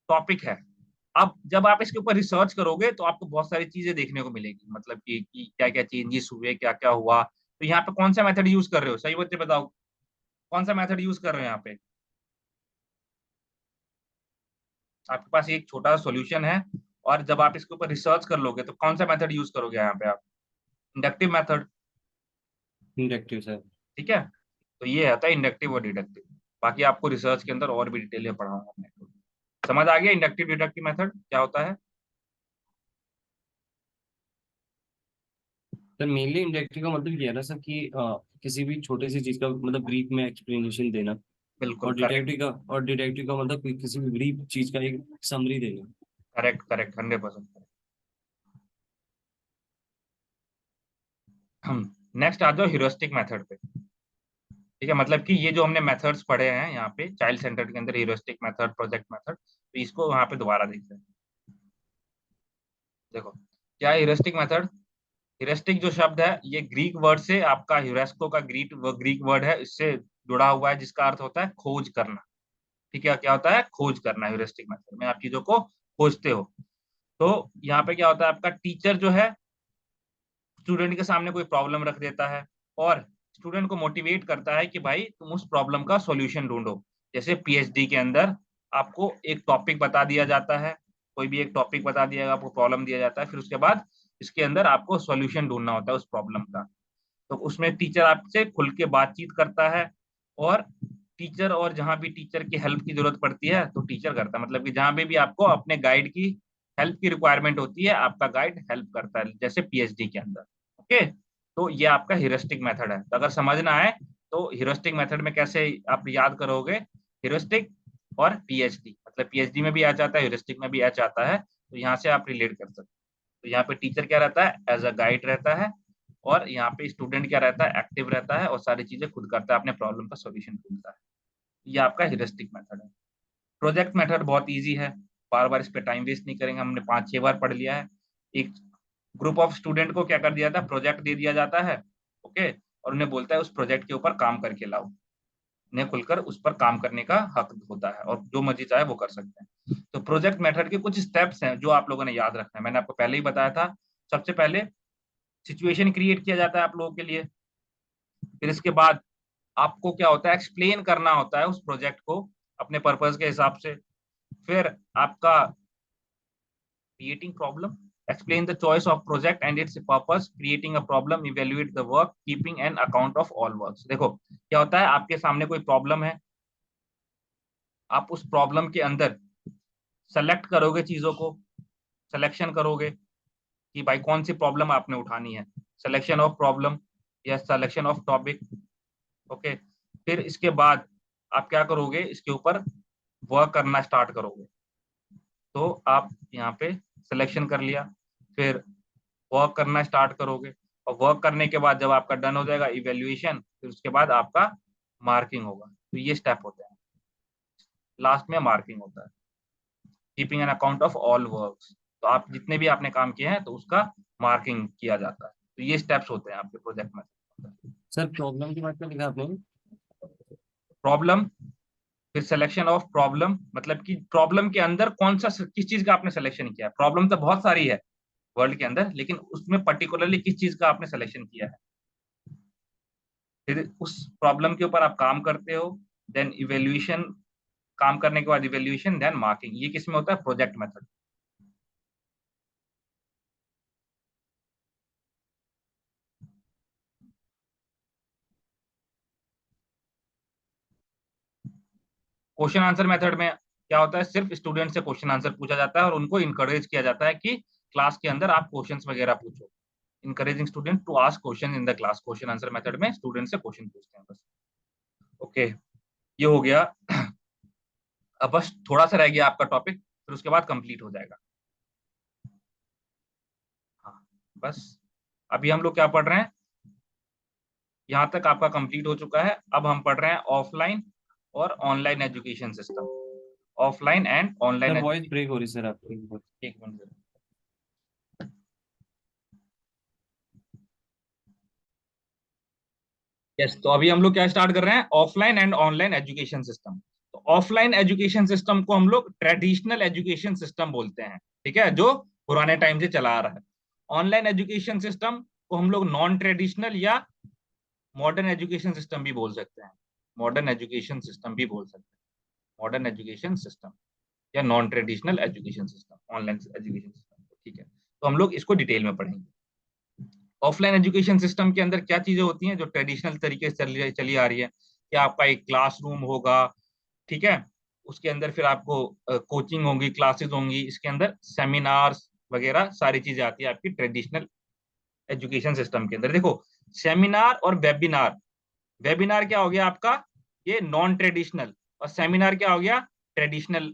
टॉपिक है। अब जब आप इसके ऊपर रिसर्च करोगे तो आपको बहुत सारी चीजें देखने को मिलेगी, मतलब कि क्या क्या चेंजेस हुए, क्या क्या हुआ। तो यहाँ पे कौन सा मेथड यूज कर रहे हो, सही बच्चे बताओ, कौन सा मेथड यूज कर रहे हो यहाँ पे। आपके पास एक छोटा सा सॉल्यूशन है, और जब आप इसके ऊपर रिसर्च कर लोगे तो कौन सा मेथड यूज करोगे यहाँ पे आप, इंडक्टिव मेथड। Inductive sir. ठीक है, तो ये आता है इंडक्टिव और डिडक्टिव। बाकी आपको रिसर्च के अंदर और भी डिटेल में पढ़ाऊंगा मैं। समझ आ गया इंडक्टिव डिडक्टिव मेथड क्या होता है। सर मेनली इंडक्टिव का मतलब ये है ना सर कि किसी भी छोटी सी चीज का मतलब ब्रीफ में एक्सप्लेनेशन देना। बिल्कुल और करेक्ट, डिटेक्टिव का मतलब किसी भी ब्रीफ चीज का एक समरी देना। Correct correct 100%। हम नेक्स्ट आ जाओ ह्यूरिस्टिक मेथड पे। ठीक है, मतलब कि ये जो हमने मेथड्स पढ़े हैं यहाँ पे चाइल्ड सेंटर के अंदर, ह्यूरिस्टिक मेथड, प्रोजेक्ट मेथड, तो इसको यहाँ पे दोबारा देखते हैं। देखो क्या है ह्यूरिस्टिक मेथड। ह्यूरिस्टिक जो शब्द है ये ग्रीक वर्ड से, आपका ह्यूरेस्को का ग्रीक वर्ड है, इससे जुड़ा हुआ है, जिसका अर्थ होता है खोज करना। ठीक है, क्या होता है, खोज करना। ह्यूरिस्टिक मेथड में आप चीजों को खोजते हो। तो यहाँ पे क्या होता है, आपका टीचर जो है स्टूडेंट के सामने कोई प्रॉब्लम रख देता है, और स्टूडेंट को मोटिवेट करता है कि भाई तुम उस प्रॉब्लम का सॉल्यूशन ढूंढो। जैसे पीएचडी के अंदर आपको एक टॉपिक बता दिया जाता है, कोई भी एक टॉपिक बता दिया, आपको प्रॉब्लम दिया जाता है, फिर उसके बाद इसके अंदर आपको सॉल्यूशन ढूंढना होता है उस प्रॉब्लम का। तो उसमें टीचर आपसे खुल के बातचीत करता है, और टीचर, और जहां भी टीचर की हेल्प की जरूरत पड़ती है तो टीचर करता है, मतलब कि जहां पे भी आपको अपने गाइड की हेल्प की रिक्वायरमेंट होती है, आपका गाइड हेल्प करता है, जैसे पीएचडी के अंदर। ओके, तो ये आपका ह्यूरिस्टिक मेथड है। तो अगर समझना है तो ह्यूरिस्टिक मेथड में कैसे आप याद करोगे, ह्यूरिस्टिक और पीएचडी, मतलब पीएचडी में भी एच आता है, ह्यूरिस्टिक में भी एच आता है, तो यहाँ से आप रिलेट कर सकते हो। तो यहाँ पे टीचर क्या रहता है, एज अ गाइड रहता है, और यहाँ पे स्टूडेंट क्या रहता है, एक्टिव रहता है, और सारी चीजें खुद करता है, अपने प्रॉब्लम का सॉल्यूशन ढूंढता है। ये आपका ह्यूरिस्टिक मेथड है। प्रोजेक्ट मेथड बहुत इजी है, बार बार इस पे टाइम वेस्ट नहीं करेंगे, हमने 5-6 बार पढ़ लिया है। एक ग्रुप ऑफ स्टूडेंट को क्या कर दिया था, प्रोजेक्ट दे दिया जाता है। ओके, और उन्हें बोलता है उस प्रोजेक्ट के ऊपर काम करके लाओ। उन्हें खुलकर उस पर काम करने का हक होता है, और जो मर्जी चाहे वो कर सकते हैं। तो प्रोजेक्ट मेथड के कुछ स्टेप्स हैं जो आप लोगों ने याद रखना है, मैंने आपको पहले ही बताया था। सबसे पहले सिचुएशन क्रिएट किया जाता है आप लोगों के लिए, फिर इसके बाद आपको क्या होता है, एक्सप्लेन करना होता है उस प्रोजेक्ट को अपने पर्पज के हिसाब से। फिर आपका creating problem, explain the choice of project and its purpose, creating a problem, evaluate the work, keeping an account of all works। देखो क्या होता है, आपके सामने कोई प्रॉब्लम है, आप उस प्रॉब्लम के अंदर सेलेक्ट करोगे चीजों को, सिलेक्शन करोगे कि भाई कौन सी प्रॉब्लम आपने उठानी है, सिलेक्शन ऑफ प्रॉब्लम या सिलेक्शन ऑफ टॉपिक। ओके, फिर इसके बाद आप क्या करोगे, इसके ऊपर वर्क करना स्टार्ट करोगे। तो आप यहाँ पे सिलेक्शन कर लिया, फिर वर्क करना स्टार्ट करोगे, और वर्क करने के बाद जब आपका डन हो जाएगा इवेल्युएशन, फिर उसके बाद आपका मार्किंग होगा। तो ये स्टेप होते हैं, लास्ट में मार्किंग होता है, keeping an account of all works. तो आप जितने भी आपने काम किए हैं तो उसका मार्किंग किया जाता है। तो ये स्टेप्स होते हैं आपके प्रोजेक्ट में। सर प्रॉब्लम की बात क्या लिखा आपने? प्रॉब्लम, फिर सिलेक्शन ऑफ प्रॉब्लम, मतलब कि प्रॉब्लम के अंदर कौन सा, किस चीज का आपने सिलेक्शन किया है। प्रॉब्लम तो बहुत सारी है वर्ल्ड के अंदर, लेकिन उसमें पर्टिकुलरली किस चीज का आपने सिलेक्शन किया है। फिर उस प्रॉब्लम के ऊपर आप काम करते हो, देन इवेल्युएशन, काम करने के बाद इवेल्युएशन, देन मार्किंग। ये किस में होता है, project method. Question answer method में क्या होता है, सिर्फ स्टूडेंट से क्वेश्चन आंसर पूछा जाता है, और उनको इनकरेज किया जाता है कि क्लास के अंदर आप क्वेश्चंस वगैरह पूछो। Encouraging student to ask question in the class. Question answer method में स्टूडेंट से क्वेश्चन पूछते हैं बस। ओके, ये हो गया। अब बस थोड़ा सा रह गया आपका टॉपिक, फिर उसके बाद कंप्लीट हो जाएगा। हाँ, बस अभी हम लोग क्या पढ़ रहे हैं, यहाँ तक आपका कंप्लीट हो चुका है। अब हम पढ़ रहे हैं ऑफलाइन और online education system, offline and online sir voice education. Break हो रही सर आपकी। एक मिनट। यस, तो अभी हम लोग क्या स्टार्ट कर रहे हैं, offline and online education system. तो ऑफलाइन एजुकेशन सिस्टम को हम लोग ट्रेडिशनल एजुकेशन सिस्टम बोलते हैं, ठीक है, जो पुराने टाइम से चला आ रहा है। ऑनलाइन एजुकेशन सिस्टम को हम लोग नॉन ट्रेडिशनल या मॉडर्न एजुकेशन सिस्टम भी बोल सकते हैं, मॉडर्न एजुकेशन सिस्टम भी बोल सकते हैं, मॉडर्न एजुकेशन सिस्टम या non traditional education system, online education system, ठीक है। तो हम लोग इसको डिटेल में पढ़ेंगे। ऑफलाइन एजुकेशन सिस्टम के अंदर क्या चीजें होती हैं जो ट्रेडिशनल तरीके से चली आ रही है, कि आपका एक क्लासरूम होगा, ठीक है, उसके अंदर फिर आपको कोचिंग होगी, क्लासेस होंगी, इसके अंदर सेमिनार्स वगैरह सारी चीजें आती है आपकी ट्रेडिशनल एजुकेशन सिस्टम के अंदर। देखो, सेमिनार और वेबिनार, वेबिनार क्या हो गया आपका, ये नॉन ट्रेडिशनल, और सेमिनार क्या हो गया, ट्रेडिशनल।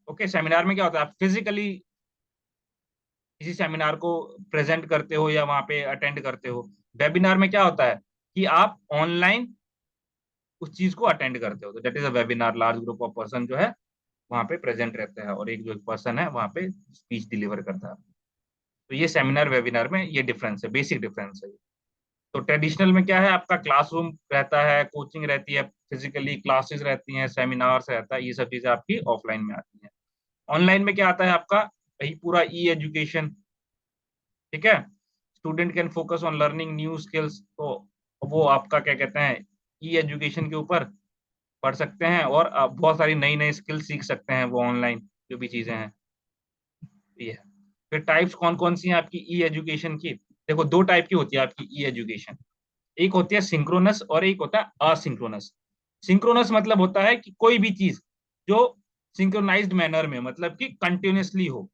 ओके, सेमिनार में क्या होता है, आप फिजिकली किसी सेमिनार को प्रेजेंट करते हो या वहां पे अटेंड करते हो। वेबिनार में क्या होता है कि आप ऑनलाइन उस चीज को अटेंड करते हो, तो that is a webinar, large group of person जो है वहां पे प्रेजेंट रहते हैं और एक जो एक पर्सन है वहां पे स्पीच डिलीवर करता है। तो ये सेमिनार वेबिनार में ये डिफरेंस है, बेसिक डिफरेंस है। तो ट्रेडिशनल में क्या है, आपका क्लासरूम रहता है, कोचिंग रहती है, फिजिकली क्लासेस रहती हैं, सेमिनार्स रहता है, ये सब चीजें आपकी ऑफलाइन में आती हैं। ऑनलाइन में क्या आता है आपका, वही पूरा ई एजुकेशन, ठीक है, student can focus on learning new skills. तो वो आपका क्या कहते हैं, ई एजुकेशन के ऊपर पढ़ सकते हैं और आप बहुत सारी नई नई स्किल सीख सकते हैं, वो ऑनलाइन जो भी चीजें हैं ये है। फिर टाइप्स कौन कौन सी हैं आपकी ई एजुकेशन की, देखो दो टाइप की होती है आपकी ई एजुकेशन, एक होती है सिंक्रोनस और एक होता है असिंक्रोनस। सिंक्रोनस मतलब होता है कि कोई भी चीज जो सिंक्रोनाइज्ड मैनर में, मतलब कि कंटिन्यूअसली हो,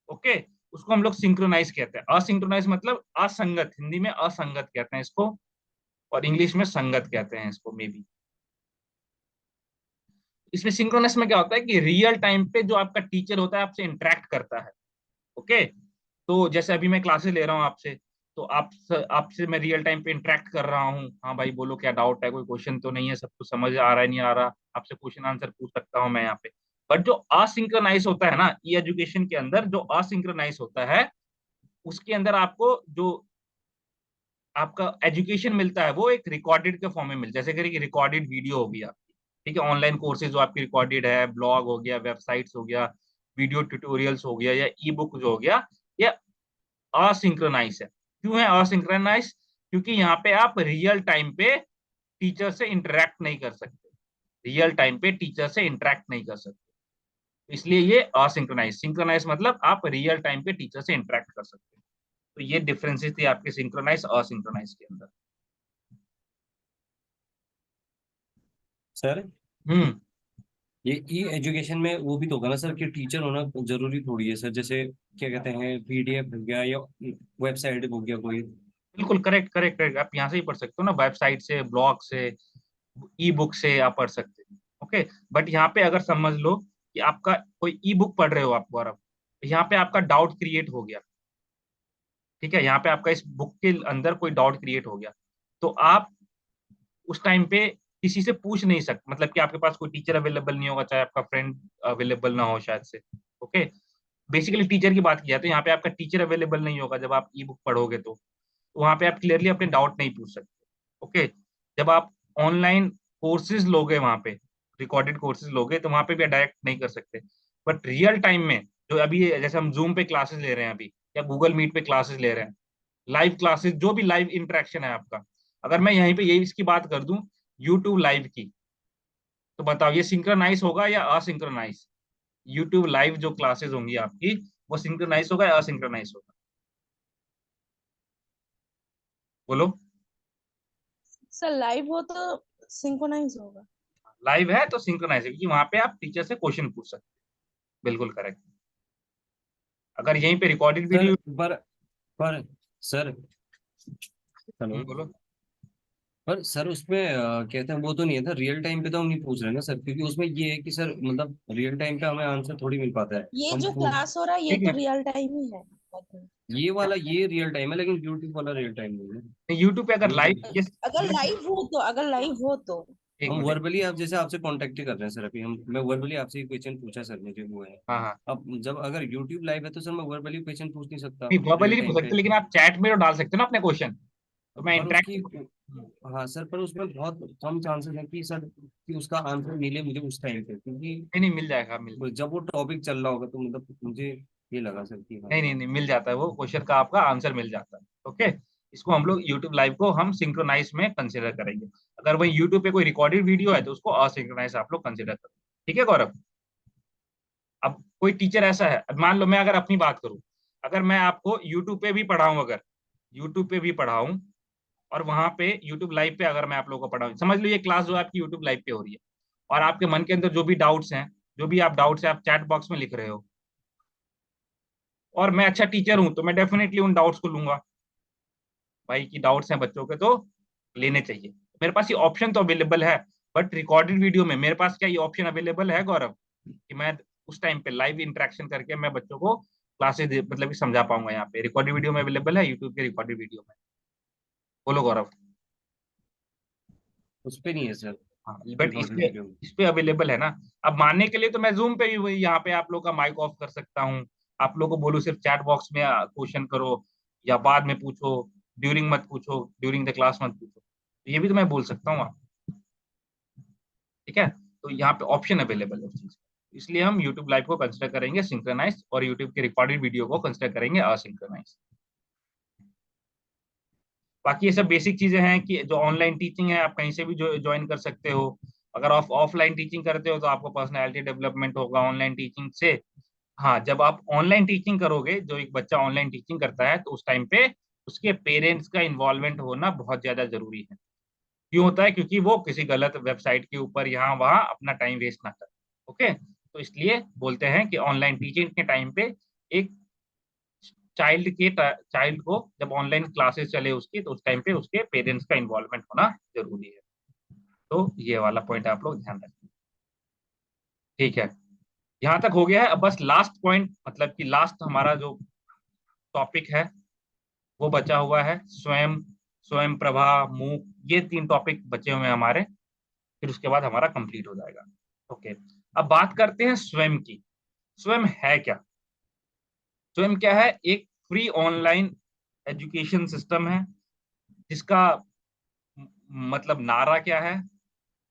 ओके, उसको हम लोग सिंक्रोनाइज कहते हैं। असिंक्रोनाइज मतलब असंगत, हिंदी में असंगत कहते हैं इसको, और इंग्लिश में संगत कहते हैं इसको मे बी। इसमें सिंक्रोनस में क्या होता है कि रियल टाइम पे जो आपका टीचर होता है आपसे इंटरेक्ट करता है, ओके। तो जैसे अभी मैं क्लासेस ले रहा हूँ आपसे, तो आपसे मैं रियल टाइम पे इंटरेक्ट कर रहा हूँ, हाँ भाई बोलो क्या डाउट है, कोई क्वेश्चन तो नहीं है, सब कुछ समझ आ रहा है नहीं आ रहा, आपसे क्वेश्चन आंसर पूछ सकता हूँ मैं यहाँ पे। बट जो असिंक्रोनाइज होता है ना, ई एजुकेशन के अंदर जो असिंक्रोनाइज होता है, उसके अंदर आपको जो आपका एजुकेशन मिलता है वो एक रिकॉर्डेड के फॉर्म में मिलता है, जैसे कि रिकॉर्डेड वीडियो होगी आपकी, ठीक है, ऑनलाइन कोर्सेज जो आपकी रिकॉर्डेड है, ब्लॉग हो गया, वेबसाइट्स हो गया, वीडियो ट्यूटोरियल्स हो गया, या ई बुक जो हो गया, ये असिंक्रोनाइज है। क्यों है असिंक्रोनाइज, क्योंकि यहाँ पे आप रियल टाइम पे टीचर से इंटरेक्ट नहीं कर सकते, रियल टाइम पे टीचर से इंटरेक्ट नहीं कर सकते, इसलिए ये असिंक्रोनाइज। सिंक्रोनाइज मतलब आप रियल टाइम पे टीचर से इंटरेक्ट कर सकते हैं। तो ये डिफरेंसेस थी आपके सिंक्रोनाइज असिंक्रोनाइज के अंदर। सर हम्म। ये ई एजुकेशन में वो भी तो होगा ना सर कि टीचर होना जरूरी थोड़ी है सर, जैसे क्या कहते हैं पीडीएफ हो गया या वेबसाइट हो गया कोई। बिल्कुल करेक्ट करेक्ट करेक्ट, आप यहाँ से ही पढ़ सकते हो ना, वेबसाइट से, ब्लॉग से, ई बुक से आप पढ़ सकते हो, ओके। बट यहाँ पे अगर समझ लो कि आपका कोई ई बुक पढ़ रहे हो आप गौरव, यहाँ पे आपका डाउट क्रिएट हो गया, ठीक है, यहाँ पे आपका इस बुक के अंदर कोई डाउट क्रिएट हो गया, तो आप उस टाइम पे किसी से पूछ नहीं सकते, मतलब कि आपके पास कोई टीचर अवेलेबल नहीं होगा, चाहे आपका फ्रेंड अवेलेबल ना हो शायद से, ओके। बेसिकली टीचर की बात किया तो यहाँ पे आपका टीचर अवेलेबल नहीं होगा जब आप ई बुक पढ़ोगे, तो वहां पे आप क्लियरली अपने डाउट नहीं पूछ सकते, ओके। जब आप ऑनलाइन कोर्सेज लोगे, वहां पे रिकॉर्डेड कोर्सेज लोगे, तो वहां पे भी डायरेक्ट नहीं कर सकते। बट रियल टाइम में जो अभी जैसे हम जूम पे क्लासेस ले रहे हैं अभी, या गूगल मीट पे क्लासेस ले रहे हैं, लाइव क्लासेस, जो भी लाइव इंटरेक्शन है आपका, अगर मैं यहीं पे यही इसकी बात कर दूं, यूट्यूब लाइव की, तो बताओ ये सिंक्रोनाइज होगा या असिंक्रोनाइज। यूट्यूब लाइव जो क्लासेस होंगी आपकी, वो सिंक्रोनाइज होगा या असिंक्रोनाइज होगा, बोलो। सर लाइव हो तो सिंक्रोनाइज होगा। लाइव है तो सिंक्रोनाइज है, क्योंकि वहां पे आप टीचर से क्वेश्चन पूछ सकते हैं, बिल्कुल करेक्ट। अगर यहीं पे रिकॉर्डेड सर वीडियो, पर सर हेलो। बोलो। पर सर उसमें कहते हैं वो तो नहीं है था, रियल टाइम पे तो हम नहीं पूछ रहे ना सर, क्योंकि उसमें ये है कि सर मतलब रियल टाइम पे हमें आंसर थोड़ी मिल पाता है, ये हम जो पूछ। क्लास हो रहा है ये एक तो मिनट, रियल टाइम ही है। ये रियल टाइम है, लेकिन यूट्यूब वाला रियल टाइम नहीं है। यूट्यूब पे अगर ये लाइव तो ये अगर लाइव हो तो एक हम मिनट। वर्बली आप जैसे आपसे कांटेक्ट ही कर रहे हैं सर, अभी हम मैं वर्बली आपसे क्वेश्चन पूछा सर, मुझे वो है। हाँ हाँ, अब जब अगर यूट्यूब लाइव है तो सर मैं वर्बली क्वेश्चन पूछ नहीं सकता नहीं रियल वर्बली नहीं पूछ टाइम पे। सकते, लेकिन आप चैट में तो डाल सकते हो ना अपने क्वेश्चन, तो मैं पर उसकी, इंटरेक्टिव। हाँ सर, पर उसमें बहुत कम चांसेस है कि सर कि उसका आंसर मिले मुझे उस टाइम पे, क्योंकि नहीं नहीं, मिल जाएगा, मिल जब वो टॉपिक चल रहा होगा तो मतलब मुझे ये लगा सर कि हाँ। नहीं नहीं नहीं, मिल जाता है, वो क्वेश्चन का आपका आंसर मिल जाता है। ओके, इसको हम लोग यूट्यूब लाइव को हम सिंक्रोनाइज में कंसिडर करेंगे। अगर वही यूट्यूब पे कोई रिकॉर्डेड वीडियो है तो उसको असिंक्रोनाइज आप लोग कंसिडर करें। ठीक है गौरव। अब कोई टीचर ऐसा है, अब मान लो मैं अगर अपनी बात करूं, अगर मैं आपको यूट्यूब पे भी पढ़ाऊं, अगर यूट्यूब पे भी पढ़ाऊं और वहां पे यूट्यूब लाइव पे अगर मैं आप लोगों को पढ़ाऊं, समझ लो ये क्लास जो आपकी यूट्यूब लाइव पे हो रही है, और आपके मन के अंदर जो भी डाउट्स हैं, जो भी आप डाउट्स है आप चैट बॉक्स में लिख रहे हो, और मैं अच्छा टीचर हूं तो मैं डेफिनेटली उन डाउट्स को लूंगा। भाई की डाउट्स हैं बच्चों के तो लेने चाहिए, मेरे पास ये ऑप्शन तो अवेलेबल है। बट रिकॉर्डेड वीडियो में मेरे पास क्या ये ऑप्शन अवेलेबल है गौरव, कि मैं उस टाइम पे लाइव इंटरेक्शन करके मैं बच्चों को क्लासेस मतलब कि समझा पाऊंगा? यहाँ पे रिकॉर्डेड वीडियो में अवेलेबल है, यूट्यूब के रिकॉर्डेड वीडियो में। बोलो गौरव। उस पे नहीं है सर हाँ, बट रिकॉर्डेड वीडियो में। इस पे अवेलेबल है ना। अब मानने के लिए तो मैं जूम पे भी वही यहाँ पे आप लोग का माइक ऑफ कर सकता हूँ, आप लोग को बोलूँ सिर्फ चैट बॉक्स में क्वेश्चन करो, या बाद में पूछो, ड्यूरिंग मत पूछो, ड्यूरिंग द क्लास मत पूछो, तो ये भी तो मैं बोल सकता हूँ। ठीक है, तो यहाँ पे ऑप्शन अवेलेबल है उस चीज का। इसलिए हम यूट्यूब लाइव को कंसिडर करेंगे सिंक्रोनाइज, और यूट्यूब के रिकॉर्डेड वीडियो को कंसिडर करेंगे असिंक्रोनाइज। बाकी ये सब बेसिक चीजें हैं कि जो ऑनलाइन टीचिंग है आप कहीं से भी ज्वाइन कर सकते हो। अगर आप ऑफलाइन टीचिंग करते हो तो आपको पर्सनैलिटी डेवलपमेंट होगा ऑनलाइन टीचिंग से। हाँ, जब आप ऑनलाइन टीचिंग करोगे, जो एक बच्चा ऑनलाइन टीचिंग करता है, तो उस टाइम पे उसके पेरेंट्स का इन्वॉल्वमेंट होना बहुत ज्यादा जरूरी है। क्यों होता है? क्योंकि वो किसी गलत वेबसाइट के ऊपर यहाँ वहाँ अपना टाइम वेस्ट ना करे। ओके, तो इसलिए बोलते हैं कि ऑनलाइन टीचिंग के टाइम पे एक चाइल्ड को जब ऑनलाइन क्लासेस चले उसकी, तो उस टाइम पे उसके पेरेंट्स का इन्वॉल्वमेंट होना जरूरी है। तो ये वाला पॉइंट आप लोग ध्यान रखें। ठीक है, यहाँ तक हो गया है। अब बस लास्ट पॉइंट, मतलब कि लास्ट हमारा जो टॉपिक है वो बचा हुआ है, स्वयं, स्वयं प्रभा, मूक, ये 3 टॉपिक बचे हुए हैं हमारे। फिर उसके बाद हमारा कंप्लीट हो जाएगा। ओके, अब बात करते हैं स्वयं की। स्वयं है क्या? स्वयं क्या है? एक फ्री ऑनलाइन एजुकेशन सिस्टम है, जिसका मतलब नारा क्या है?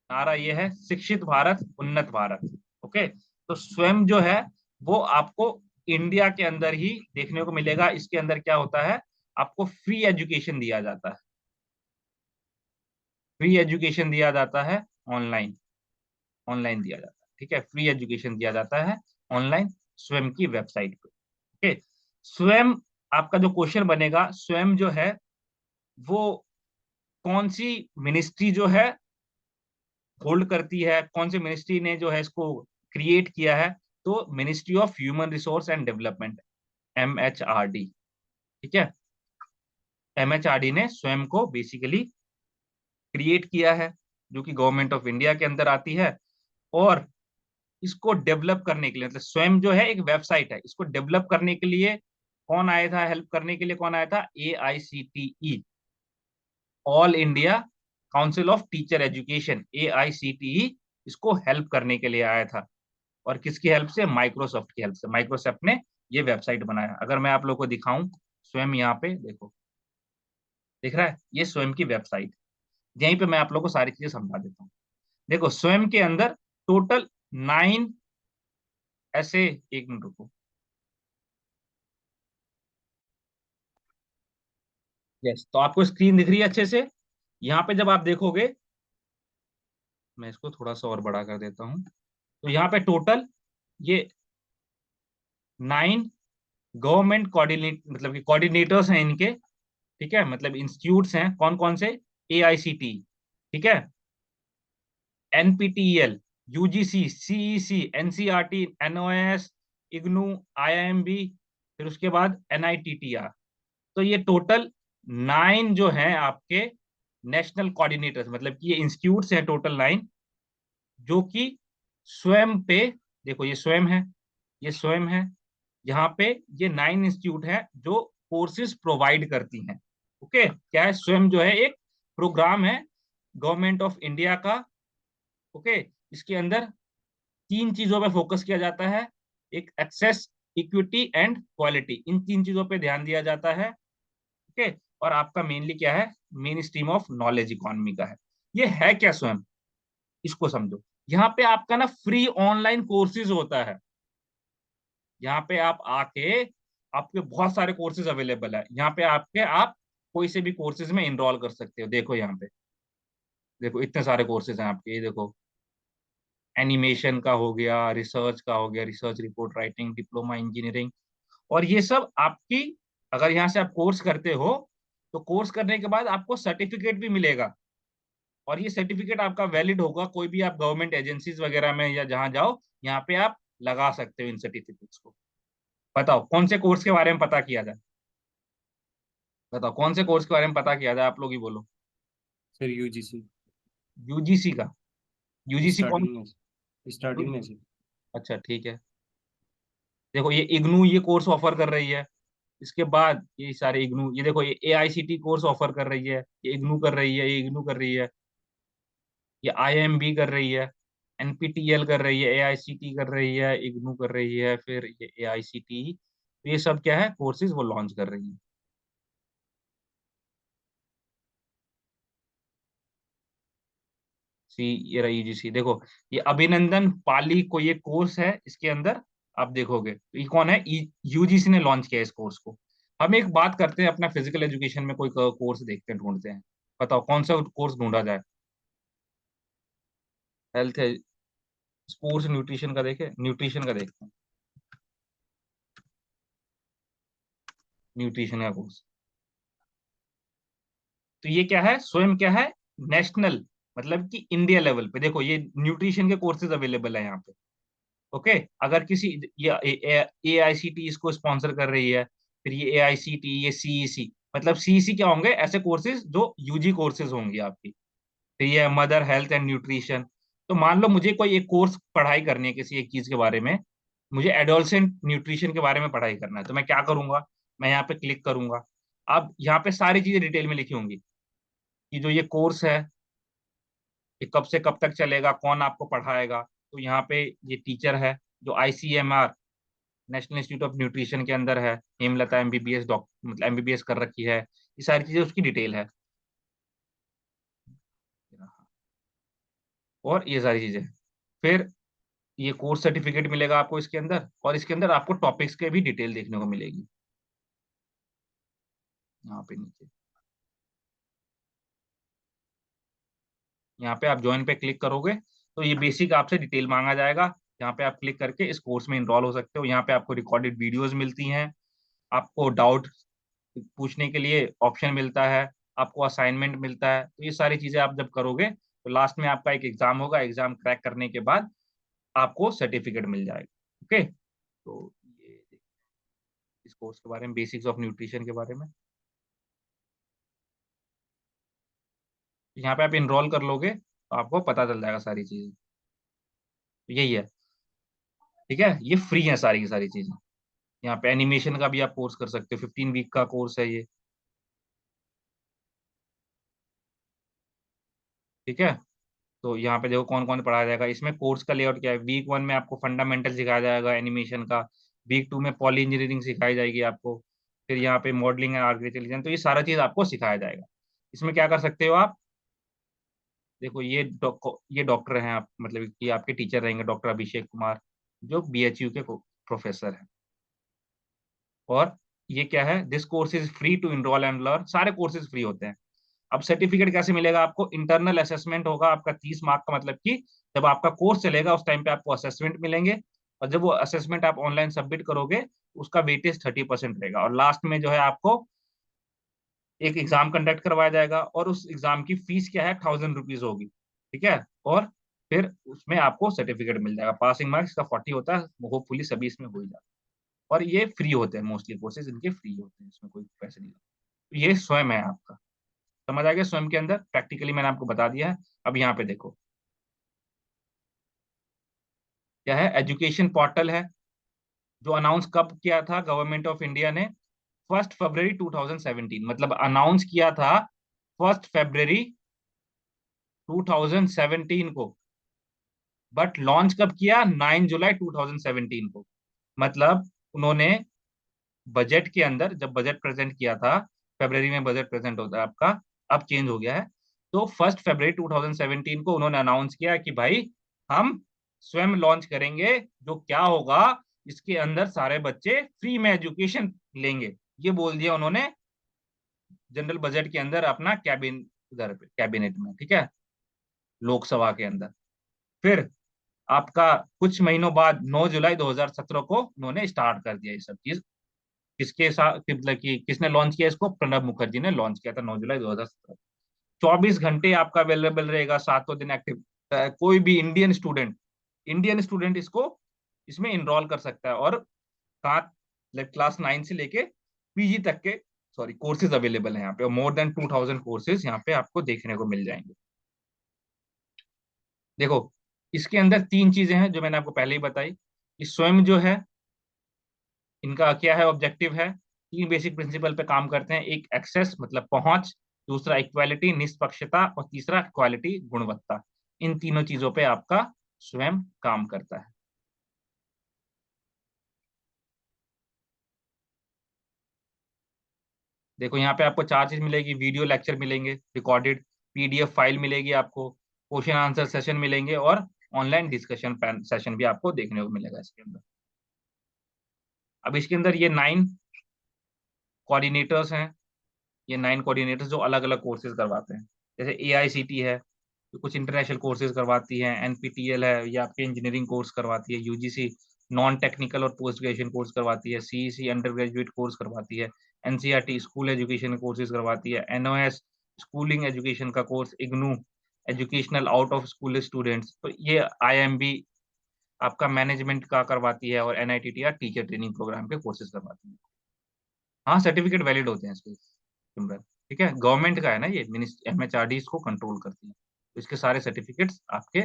नारा ये है, शिक्षित भारत उन्नत भारत। ओके, तो स्वयं जो है वो आपको इंडिया के अंदर ही देखने को मिलेगा। इसके अंदर क्या होता है? आपको फ्री एजुकेशन दिया जाता है, फ्री एजुकेशन दिया जाता है ऑनलाइन, ऑनलाइन दिया जाता है। ठीक है, फ्री एजुकेशन दिया जाता है ऑनलाइन स्वयं की वेबसाइट पे। ओके, स्वयं, आपका जो क्वेश्चन बनेगा, स्वयं जो है वो कौन सी मिनिस्ट्री जो है होल्ड करती है, कौन सी मिनिस्ट्री ने जो है इसको क्रिएट किया है? तो ministry of human resource and development, MHRD। ठीक है, MHRD ने स्वयं को बेसिकली क्रिएट किया है, जो कि गवर्नमेंट ऑफ इंडिया के अंदर आती है। और इसको डेवलप करने के लिए, मतलब स्वयं जो है एक वेबसाइट है, इसको डेवलप करने के लिए कौन आया था? हेल्प करने के लिए कौन आया था? AICTE, all India council of teacher education, AICTE इसको हेल्प करने के लिए आया था। और किसकी हेल्प से? माइक्रोसॉफ्ट की हेल्प से। माइक्रोसॉफ्ट ने ये वेबसाइट बनाया। अगर मैं आप लोग को दिखाऊं, स्वयं यहाँ पे देखो, दिख रहा है? ये स्वयं की वेबसाइट। यहीं पे मैं आप लोग को सारी चीजें समझा देता हूँ। देखो, स्वयं के अंदर टोटल 9 ऐसे, एक मिनट रुको, यस, तो आपको स्क्रीन दिख रही है अच्छे से? यहाँ पे जब आप देखोगे, मैं इसको थोड़ा सा और बड़ा कर देता हूँ, तो यहाँ पे टोटल ये 9 गवर्नमेंट कोऑर्डिनेट, मतलब कि कोऑर्डिनेटर्स हैं इनके। ठीक है, मतलब इंस्टीट्यूट्स हैं, कौन कौन से? AICTE, ठीक है, NPTEL, UGC, CEC, NCERT, NOS, IGNOU, IIMB, फिर उसके बाद NITTR। तो ये टोटल 9 जो हैं आपके नेशनल कोऑर्डिनेटर्स, मतलब कि ये इंस्टीट्यूट्स हैं टोटल 9, जो कि स्वयं पे, देखो ये स्वयं है, ये स्वयं है, यहाँ पे ये 9 इंस्टीट्यूट हैं जो कोर्सेज प्रोवाइड करती हैं। ओके, क्या है, स्वयं जो है एक प्रोग्राम है गवर्नमेंट ऑफ इंडिया का। ओके, इसके अंदर 3 चीजों पे फोकस किया जाता है, एक एक्सेस, इक्विटी एंड क्वालिटी, इन 3 चीजों पे ध्यान दिया जाता है। ओके, और आपका मेनली क्या है, main stream of knowledge economy का है। ये है क्या स्वयं, इसको समझो। यहाँ पे आपका ना फ्री ऑनलाइन कोर्सेज होता है। यहाँ पे आप आके, आपके बहुत सारे कोर्सेज अवेलेबल है यहाँ पे, आपके आप कोई से भी कोर्सेज में इनरोल कर सकते हो। देखो यहाँ पे, देखो इतने सारे कोर्सेज हैं आपके, ये देखो एनिमेशन का हो गया, रिसर्च का हो गया, research report writing, diploma engineering, और ये सब आपकी, अगर यहाँ से आप कोर्स करते हो तो कोर्स करने के बाद आपको सर्टिफिकेट भी मिलेगा, और ये सर्टिफिकेट आपका वैलिड होगा। कोई भी आप गवर्नमेंट एजेंसीज वगैरह में या जहां जाओ, यहाँ पे आप लगा सकते हो इन सर्टिफिकेट्स को। बताओ कौन से कोर्स के बारे में पता किया जाए, बताओ कौन से कोर्स के बारे में पता किया जाए, आप लोग ही बोलो। सर यूजीसी यूजीसी का, यूजीसी कौन? स्टार्टिंग में से। अच्छा ठीक है, देखो ये इग्नू ये कोर्स ऑफर कर रही है। इसके बाद ये सारे इग्नू, ये देखो ये एआईसीटी कोर्स ऑफर कर रही है, ये इग्नू कर रही है, ये इग्नू कर रही है, ये आईएमबी कर रही है, एनपीटीईएल कर रही है, एआईसीटी कर रही है, इग्नू कर रही है, फिर ये एआईसीटी। तो ये सब क्या है, कोर्सेज वो लॉन्च कर रही है। सी, ये रही यूजीसी, देखो ये अभिनंदन पाली को ये कोर्स है, इसके अंदर आप देखोगे तो ये कौन है, यूजीसी ने लॉन्च किया है इस कोर्स को। हम एक बात करते हैं, अपना फिजिकल एजुकेशन में कोई कोर्स देखते हैं, ढूंढते हैं। बताओ कौन सा कोर्स ढूंढा जाए। हेल्थ है, स्पोर्ट्स न्यूट्रिशन का देखे, न्यूट्रिशन का देखते हैं, न्यूट्रिशन का कोर्स। तो ये क्या है, स्वयं क्या है, नेशनल, मतलब कि इंडिया लेवल पे देखो ये न्यूट्रिशन के कोर्सेज अवेलेबल है यहाँ पे। ओके, अगर किसी, ये ए आई सी टी इसको स्पॉन्सर कर रही है, फिर ये ए आई सी टी, ये सीईसी, मतलब सीईसी क्या होंगे, ऐसे कोर्सेज जो यूजी कोर्सेज होंगे आपकी। फिर ये मदर हेल्थ एंड न्यूट्रिशन। तो मान लो मुझे कोई एक कोर्स पढ़ाई करनी है किसी एक चीज के बारे में, मुझे एडोलसेंट न्यूट्रिशन के बारे में पढ़ाई करना है, तो मैं क्या करूंगा, मैं यहाँ पे क्लिक करूंगा। अब यहाँ पे सारी चीजें डिटेल में लिखी होंगी कि जो ये कोर्स है, ये कब से कब तक चलेगा, कौन आपको पढ़ाएगा। तो यहाँ पे ये टीचर है जो ICMR, national institute of nutrition के अंदर है, हेमलता एमबीबीएस डॉक्टर, मतलब एमबीबीएस कर रखी है। ये सारी चीजें उसकी डिटेल है, और ये सारी चीजें। फिर ये कोर्स सर्टिफिकेट मिलेगा आपको इसके अंदर, और इसके अंदर आपको टॉपिक्स के भी डिटेल देखने को मिलेगी यहाँ पे नीचे। यहाँ पे आप ज्वाइन पे क्लिक करोगे तो ये बेसिक आपसे डिटेल मांगा जाएगा। यहाँ पे आप क्लिक करके इस कोर्स में इनरोल हो सकते हो। यहाँ पे आपको रिकॉर्डेड वीडियोस मिलती हैं, आपको डाउट पूछने के लिए ऑप्शन मिलता है, आपको असाइनमेंट मिलता है। तो ये सारी चीजें आप जब करोगे तो लास्ट में आपका एक एग्जाम होगा, एग्जाम क्रैक करने के बाद आपको सर्टिफिकेट मिल जाएगा। ओके, तो ये इस कोर्स के बारे में, बेसिक्स ऑफ न्यूट्रिशन के बारे में। यहाँ पे आप इनरोल कर लोगे तो आपको पता चल जाएगा सारी चीजें। तो यही है, ठीक है, ये फ्री है सारी की सारी चीजें। यहाँ पे एनिमेशन का भी आप कोर्स कर सकते हो, 15 वीक का कोर्स है ये। ठीक है, तो यहाँ पे देखो कौन कौन पढ़ाया जाएगा। इसमें कोर्स का लेआउट क्या है, वीक 1 में आपको फंडामेंटल सिखाया जाएगा एनिमेशन का, वीक 2 में पॉली इंजीनियरिंग सिखाई जाएगी आपको, फिर यहाँ पे मॉडलिंग एंड आर्टिफिशियल इंटेलिजेंस, तो ये सारा चीज आपको सिखाया जाएगा। इसमें क्या कर सकते हो आप, देखो ये डॉक्टर हैं आप, मतलब कि आपके टीचर रहेंगे डॉक्टर अभिषेक कुमार, जो बीएचयू के प्रोफेसर हैं। और ये क्या है, this course is free to enrol and learn, सारे कोर्सेज फ्री होते हैं। अब सर्टिफिकेट कैसे मिलेगा आपको, इंटरनल असेसमेंट होगा आपका 30 मार्क का, मतलब कि जब आपका कोर्स चलेगा उस टाइम पे आपको असेसमेंट मिलेंगे, और जब वो असेसमेंट आप ऑनलाइन सबमिट करोगे उसका वेटेज 30% रहेगा, और लास्ट में जो है आपको एक एग्जाम कंडक्ट करवाया जाएगा, और उस एग्जाम की फीस क्या है, 1000 रुपीज होगी। ठीक है, और फिर उसमें आपको सर्टिफिकेट मिल जाएगा। पासिंग मार्क्स का 40 होता है, होपफुली सभी इसमें हो ही जाता है। और ये फ्री होते हैं, मोस्टली कोर्सेज इनके फ्री होते हैं, इसमें कोई पैसे नहीं लगते। तो ये स्वयं है आपका, समझ आ गया, स्वयं के अंदर प्रैक्टिकली मैंने आपको बता दिया है। अब यहाँ पे देखो क्या है, एजुकेशन पोर्टल है, जो अनाउंस कब किया था गवर्नमेंट ऑफ इंडिया ने, 1 फरवरी 2017, मतलब अनाउंस किया था 1 फरवरी 2017 को, बट लॉन्च कब किया? 9 जुलाई 2017 को। मतलब उन्होंने बजट के अंदर, जब बजट प्रेजेंट किया था, फरवरी में बजट प्रेजेंट होता है आपका, अब चेंज हो गया है, तो 1 फरवरी 2017 को उन्होंने अनाउंस किया कि भाई हम स्वयं लॉन्च करेंगे, जो क्या होगा, इसके अंदर सारे बच्चे फ्री में एजुकेशन लेंगे। ये बोल दिया उन्होंने जनरल बजट के अंदर, अपना इधर पे कैबिनेट में, ठीक है, लोकसभा के अंदर। फिर आपका कुछ महीनों बाद 9 जुलाई 2017 को उन्होंने स्टार्ट कर दिया ये सब चीज। किसके साथ, मतलब कि किसने लॉन्च किया इसको? प्रणब मुखर्जी ने लॉन्च किया था 9 जुलाई 2017। 24 घंटे आपका अवेलेबल रहेगा, सातों दिन एक्टिव। कोई भी इंडियन स्टूडेंट इसको, इसमें इनरोल कर सकता है। और सात, क्लास 9 से लेके पीजी तक के, सॉरी, कोर्सेज अवेलेबल है यहाँ पे। मोर देन 2000 कोर्सेज यहाँ पे आपको देखने को मिल जाएंगे। देखो, इसके अंदर तीन चीजें हैं जो मैंने आपको पहले ही बताई, कि स्वयं जो है, इनका क्या है, ऑब्जेक्टिव है, तीन बेसिक प्रिंसिपल पे काम करते हैं। एक एक्सेस, मतलब पहुंच, दूसरा इक्वालिटी, निष्पक्षता, और तीसरा क्वालिटी, गुणवत्ता। इन तीनों चीजों पे आपका स्वयं काम करता है। देखो, यहाँ पे आपको चार चीज मिलेगी: वीडियो लेक्चर मिलेंगे रिकॉर्डेड, पीडीएफ फाइल मिलेगी आपको, क्वेश्चन आंसर सेशन मिलेंगे, और ऑनलाइन डिस्कशन सेशन भी आपको देखने को मिलेगा इसके अंदर। अब इसके अंदर ये 9 कोऑर्डिनेटर्स हैं। ये 9 कोऑर्डिनेटर्स जो अलग अलग कोर्सेज करवाते हैं। जैसे एआईसीटी है, जो कुछ इंटरनेशनल कोर्सेज करवाती है। एनपीटीएल है, ये आपके इंजीनियरिंग कोर्स करवाती है। यूजीसी नॉन टेक्निकल और पोस्ट ग्रेजुएशन कोर्स करवाती है। सीईसी अंडर ग्रेजुएट कोर्स करवाती है। एनसीईआरटी स्कूल एजुकेशन कोर्सेज करवाती है। एनओएस स्कूलिंग एजुकेशन का course. IGNOU educational out of school students. तो ये आईएमबी आपका मैनेजमेंट का करवाती है। और एनआईटीटीआर टीचर ट्रेनिंग प्रोग्राम के कोर्सेज करवाती है। हाँ, सर्टिफिकेट वैलिड होते हैं इसके सिमरन, ठीक है। गवर्नमेंट का है ना ये, एमएचआरडी इसको कंट्रोल करती है, तो इसके सारे सर्टिफिकेट्स आपके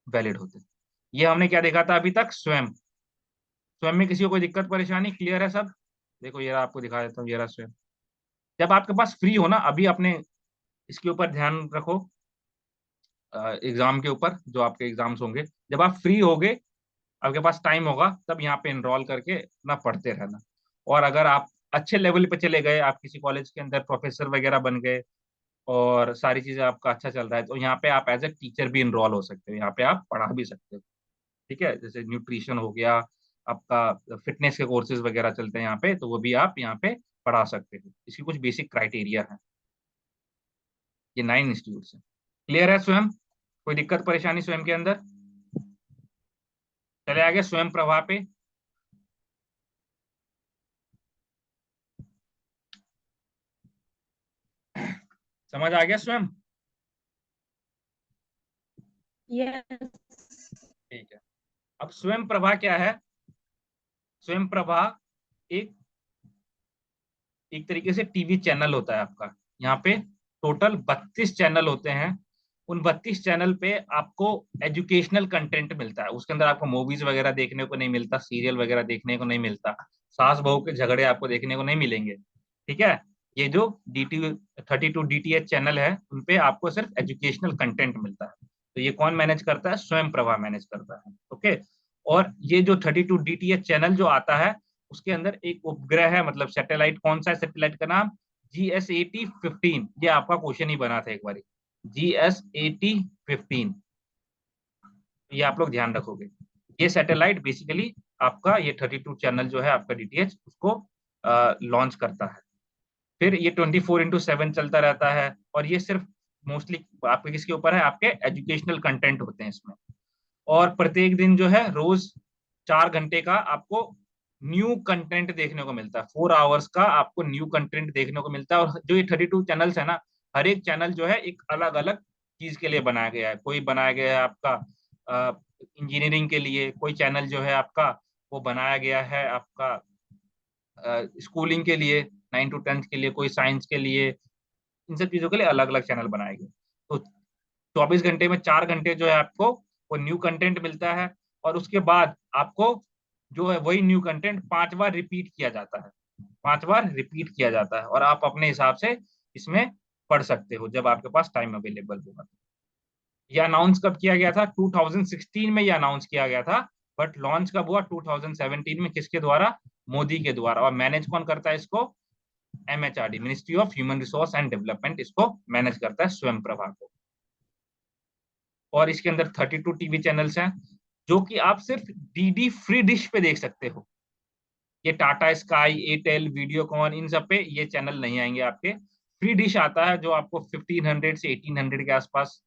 वैलिड होते हैं। ये हमने क्या देखा था अभी तक? स्वयं। स्वयं में किसी को कोई दिक्कत परेशानी? क्लियर है सब? देखो, ये रहा, आपको दिखा देता हूँ, ये रहा स्वयं। जब आपके पास फ्री हो ना, अभी अपने इसके ऊपर ध्यान रखो, एग्जाम के ऊपर, जो आपके एग्जाम्स होंगे, जब आप फ्री होगे, आपके पास टाइम होगा, तब यहाँ पे एनरोल करके अपना पढ़ते रहना। और अगर आप अच्छे लेवल पे चले गए, आप किसी कॉलेज के अंदर प्रोफेसर वगैरह बन गए, और सारी चीजें आपका अच्छा चल रहा है, तो यहाँ पे आप एज ए टीचर भी इनरोल हो सकते हो, यहाँ पे आप पढ़ा भी सकते हो, ठीक है। जैसे न्यूट्रिशन हो गया आपका, फिटनेस के कोर्सेज वगैरह चलते हैं यहाँ पे, तो वो भी आप यहाँ पे पढ़ा सकते हो। इसकी कुछ बेसिक क्राइटेरिया है। ये 9 इंस्टीट्यूट है। क्लियर है स्वयं? कोई दिक्कत परेशानी स्वयं के अंदर? चले आगे स्वयं प्रभा पे। समझ आ गया स्वयं? ठीक है। अब स्वयं प्रभा क्या है? स्वयं प्रभा एक एक तरीके से टीवी चैनल होता है आपका। यहाँ पे टोटल 32 चैनल होते हैं। उन 32 चैनल पे आपको एजुकेशनल कंटेंट मिलता है। उसके अंदर आपको मूवीज वगैरह देखने को नहीं मिलता, सीरियल वगैरह देखने को नहीं मिलता, सास बहू के झगड़े आपको देखने को नहीं मिलेंगे, ठीक है। ये जो DT 32 DTH चैनल है, उनपे आपको सिर्फ एजुकेशनल कंटेंट मिलता है। तो ये कौन मैनेज करता है? स्वयं प्रभा मैनेज करता है, ओके। और ये जो 32 DTH चैनल जो आता है, उसके अंदर एक उपग्रह है, मतलब सैटेलाइट। कौन सा है सैटेलाइट का नाम? GS80-15। ये आपका क्वेश्चन ही बना था एक बार। GS80-15, ये आप लोग ध्यान रखोगे। ये सैटेलाइट बेसिकली आपका, ये 32 चैनल जो है आपका DTH, उसको लॉन्च करता है। फिर ये 24/7 चलता रहता है। और ये सिर्फ मोस्टली आपके किसके ऊपर है? आपके एजुकेशनल कंटेंट होते हैं इसमें। और प्रत्येक दिन जो है, रोज 4 घंटे का आपको न्यू कंटेंट देखने को मिलता है। 4 आवर्स का आपको न्यू कंटेंट देखने को मिलता है। और जो ये 32 चैनल्स है ना, हर एक चैनल जो है एक अलग अलग चीज के लिए बनाया गया है। कोई बनाया गया है आपका इंजीनियरिंग के लिए, कोई चैनल जो है आपका वो बनाया गया है आपका स्कूलिंग के लिए, 9 to 10 के लिए, कोई साइंस के लिए। इन सब चीजों के लिए अलग अलग चैनल बनाए गए। तो 24 घंटे में 4 घंटे जो है आपको वो न्यू कंटेंट मिलता है। और उसके बाद आपको जो है वही न्यू कंटेंट 5 बार रिपीट किया जाता है। 5 बार रिपीट किया जाता है, और आप अपने हिसाब से इसमें पढ़ सकते हो जब आपके पास टाइम अवेलेबल होगा। ये अनाउंस कब किया गया था? 2016 में ये अनाउंस किया गया था, बट लॉन्च कब हुआ? 2017 में। किसके द्वारा? मोदी के द्वारा। और मैनेज कौन करता है इसको? MHRD, ministry of human resource and development, इसको मैनेज करता है, स्वयं प्रभा को। और इसके अंदर 32 टीवी चैनल्स हैं, जो कि आप सिर्फ डीडी फ्री डिश पे देख सकते हो। ये टाटा स्काई, एयरटेल, वीडियोकॉन, इन सब पे ये चैनल नहीं आएंगे आपके। फ्री डिश आता है, जो आपको 1500 से 1800 के आसपास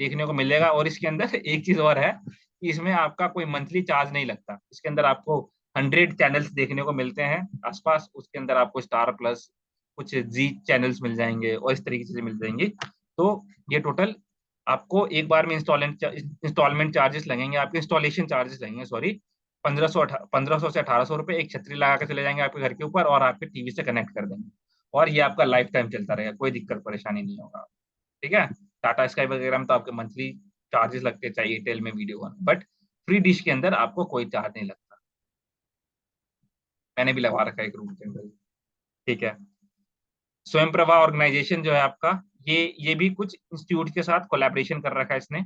देखने को मिलेगा। और इसके अंदर एक चीज और है कि इसमें आपका कोई मंथली चार्ज नहीं लगता। इसके अंदर आपको 100 चैनल्स देखने को मिलते हैं आसपास। उसके अंदर आपको स्टार प्लस, कुछ जी चैनल्स मिल जाएंगे, और इस तरीके से मिल जाएंगे। तो ये टोटल आपको एक बार में इंस्टॉलमेंट चार्जेस लगेंगे, आपके इंस्टॉलेशन चार्जेस लगेंगे, सॉरी, 1500 से 1800 रुपए। एक छतरी लगा के चले जाएंगे आपके घर के ऊपर, और आपके टीवी से कनेक्ट कर देंगे, और ये आपका लाइफ टाइम चलता रहेगा, कोई दिक्कत परेशानी नहीं होगा। ठीक है। टाटा स्काई वगैरह में तो आपके मंथली चार्जेस लगते हैं, चाहिए एयरटेल में, video one, but free dish के अंदर आपको कोई चार्ज नहीं लगता। मैंने भी लगवा रखा है एक रूम के अंदर। ठीक है। स्वयं प्रभा ऑर्गेनाइजेशन जो है आपका, ये भी कुछ इंस्टीट्यूट के साथ कोलैबोरेशन कर रखा है इसने।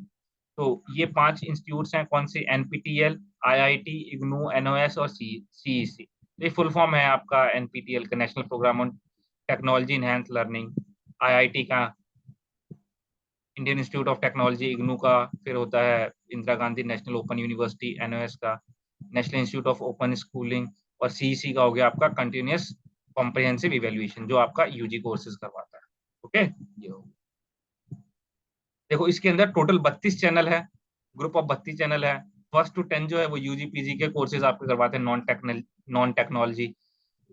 तो ये 5 इंस्टीट्यूट्स हैं, कौन से? एनपीटीएल, आईआईटी, इग्नू, एनओएस और सीईसी। ये फुल फॉर्म है आपका एनपीटीएल का, national programme on technology enhance learning. IIT का Indian institute of technology, IGNOU का फिर होता है Indira Gandhi national open university, NOS का national institute of open schooling, और सीईसी का हो गया आपका कंटिन्यूअस कॉम्प्रिहेंसिव इवेल्युएशन, जो आपका यूजी कोर्सेज करवाता है। ओके, ये हो। देखो इसके अंदर टोटल 32 चैनल है, ग्रुप ऑफ 32 चैनल है। 1 to 10 जो है वो यूजी पीजी के कोर्सेज आपके करवाते हैं, नॉन टेक्नोलॉजी।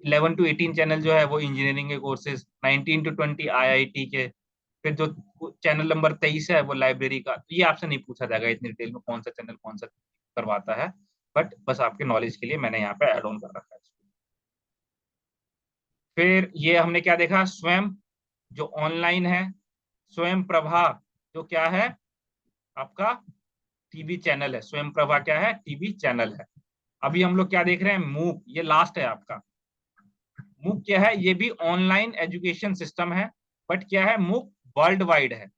11 to 18 चैनल जो है वो इंजीनियरिंग के कोर्सेज। 19 to 20 आईआईटी के। फिर जो चैनल नंबर 23 है वो लाइब्रेरी का। ये आपसे नहीं पूछा जाएगा इतनी डिटेल में कौन सा चैनल कौन सा करवाता है, बट बस आपके नॉलेज के लिए मैंने यहाँ पे ऐड ऑन कर रखा है। फिर ये हमने क्या देखा? स्वयं जो ऑनलाइन है, स्वयं प्रभा जो क्या है आपका टीवी चैनल है। स्वयं प्रभा क्या है? टीवी चैनल है। अभी हम लोग क्या देख रहे हैं? मूक, ये लास्ट है आपका। मूक क्या है? ये भी ऑनलाइन एजुकेशन सिस्टम है, बट क्या है? मूक वर्ल्ड वाइड है,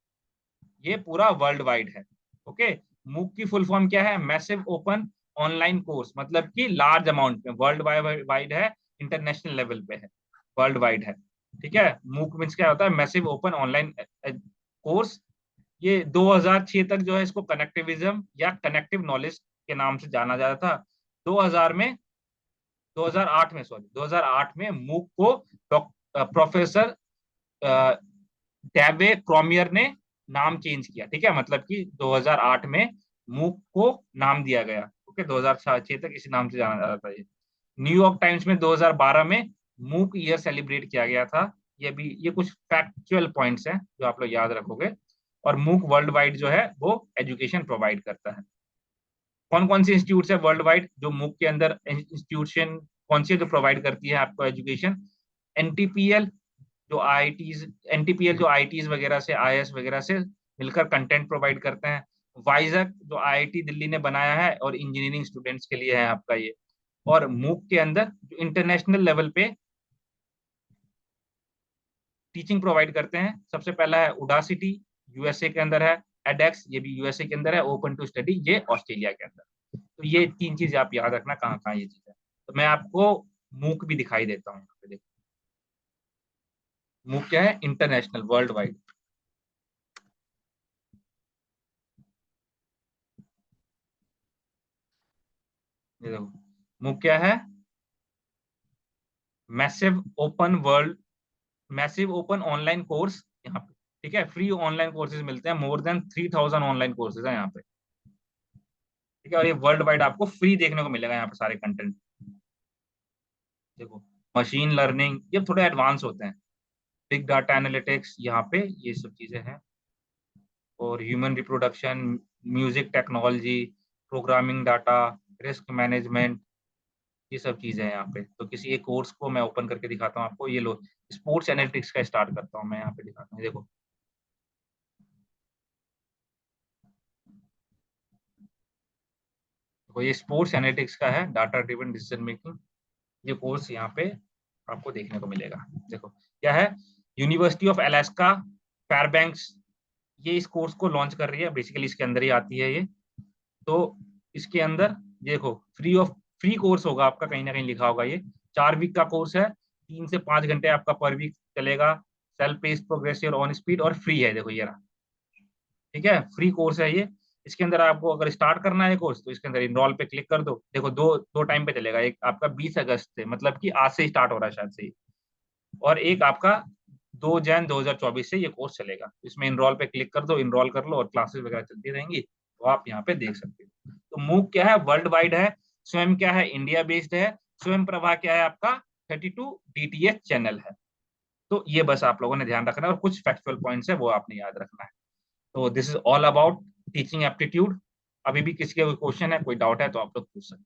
ये पूरा वर्ल्ड वाइड है। ओके। मूक की फुल फॉर्म क्या है? मैसिव ओपन ऑनलाइन कोर्स, मतलब कि लार्ज अमाउंट में, वर्ल्ड वाइड है, इंटरनेशनल लेवल पे है, वर्ल्ड वाइड है। ठीक है। मूक मीन्स क्या होता है? Massive open online course. ये 2006 तक जो है इसको कनेक्टिविज्म या कनेक्टिव नॉलेज के नाम से जाना जाता था। 2000 में 2008 में, सॉरी, 2008 में मूक को प्रोफेसर डैवे क्रॉमियर ने नाम चेंज किया। ठीक है, मतलब कि 2008 में मूक को नाम दिया गया। ओके, 2006 तक इसी नाम से जाना जाता था ये। न्यूयॉर्क टाइम्स में 2012 में मूक ईयर सेलिब्रेट किया गया था। ये कुछ फैक्चुअल पॉइंट्स हैं जो आप लोग याद रखोगे। और मूक वर्ल्ड वाइड जो है वो एजुकेशन प्रोवाइड करता है। कौन कौन सी इंस्टीट्यूट है वर्ल्ड वाइड जो मूक के अंदर? इंस्टीट्यूशन कौन सी है जो प्रोवाइड करती है आपको एजुकेशन? एनटीपीएल जो आईआईटीज, एनटीपीएल जो आईआईटीज वगैरह से, आईएएस वगैरह से मिलकर कंटेंट प्रोवाइड करते हैं। वाइजक जो आईआईटी दिल्ली ने बनाया है और इंजीनियरिंग स्टूडेंट्स के लिए है आपका ये। और मूक के अंदर जो इंटरनेशनल लेवल पे टीचिंग प्रोवाइड करते हैं, सबसे पहला है उडासिटी, यूएसए के अंदर है। एडेक्स, ये भी यूएसए के अंदर है। ओपन टू स्टडी, ये ऑस्ट्रेलिया के अंदर। तो ये 3 चीजें आप याद रखना कहाँ कहाँ ये चीज है। तो मैं आपको मूक भी दिखाई देता हूँ। मूक क्या है? International, world wide. ये देखो, मूक क्या है? Massive open world, massive open online course यहाँ पे। ठीक है, फ्री ऑनलाइन कोर्सेज मिलते हैं, मोर देन 3000 ऑनलाइन कोर्सेज है यहाँ पे। ठीक है, और ये वर्ल्ड वाइड आपको फ्री देखने को मिलेगा यहाँ पे सारे कंटेंट। देखो, मशीन लर्निंग ये थोड़े एडवांस होते हैं। बिग डाटा एनालिटिक्स, यहाँ पे ये सब चीजें हैं। और human reproduction, music technology, programming data, risk management, ये सब चीजें हैं यहाँ पे। तो किसी एक कोर्स को मैं ओपन करके दिखाता हूँ आपको। ये लो, स्पोर्ट्स एनालिटिक्स का स्टार्ट करता हूँ मैं, यहाँ पे दिखाता हूँ। देखो, तो ये स्पोर्ट्स एनालिटिक्स का है, डाटा ड्रिवन डिसीजन मेकिंग। ये कोर्स यहाँ पे आपको देखने को मिलेगा। देखो क्या है, यूनिवर्सिटी ऑफ अलास्का फेयरबैंक्स, ये इस कोर्स को लॉन्च कर रही है, बेसिकली इसके अंदर ही आती है ये। तो इसके अंदर देखो फ्री कोर्स होगा आपका, कहीं ना कहीं लिखा होगा ये। 4 वीक का कोर्स है, 3 से 5 घंटे आपका पर वीक चलेगा। Self paced, progressive, on speed और फ्री है। देखो ये रहा, ठीक है, फ्री कोर्स है ये। इसके अंदर आपको अगर स्टार्ट करना है कोर्स तो इसके अंदर इनरोल पे क्लिक कर दो। देखो दो दो टाइम पे चलेगा, एक आपका 20 अगस्त से, मतलब कि आज से स्टार्ट हो रहा है शायद से ही, और एक आपका 2 जन 2024 से ये कोर्स चलेगा। इसमें इनरोल पे क्लिक कर दो, इनरोल कर लो और क्लासेस वगैरह चलती रहेंगी, तो आप यहाँ पे देख सकते हो। तो मूक क्या है, वर्ल्ड वाइड है। स्वयं क्या है, इंडिया बेस्ड है। स्वयं प्रभा क्या है आपका 32 DTH चैनल है। तो ये बस आप लोगों ने ध्यान रखना है, और कुछ फैक्चुअल पॉइंट्स है वो आपने याद रखना है। तो this is all about teaching aptitude. अभी भी किसी का कोई क्वेश्चन है, कोई डाउट है तो आप लोग पूछ सकते हैं।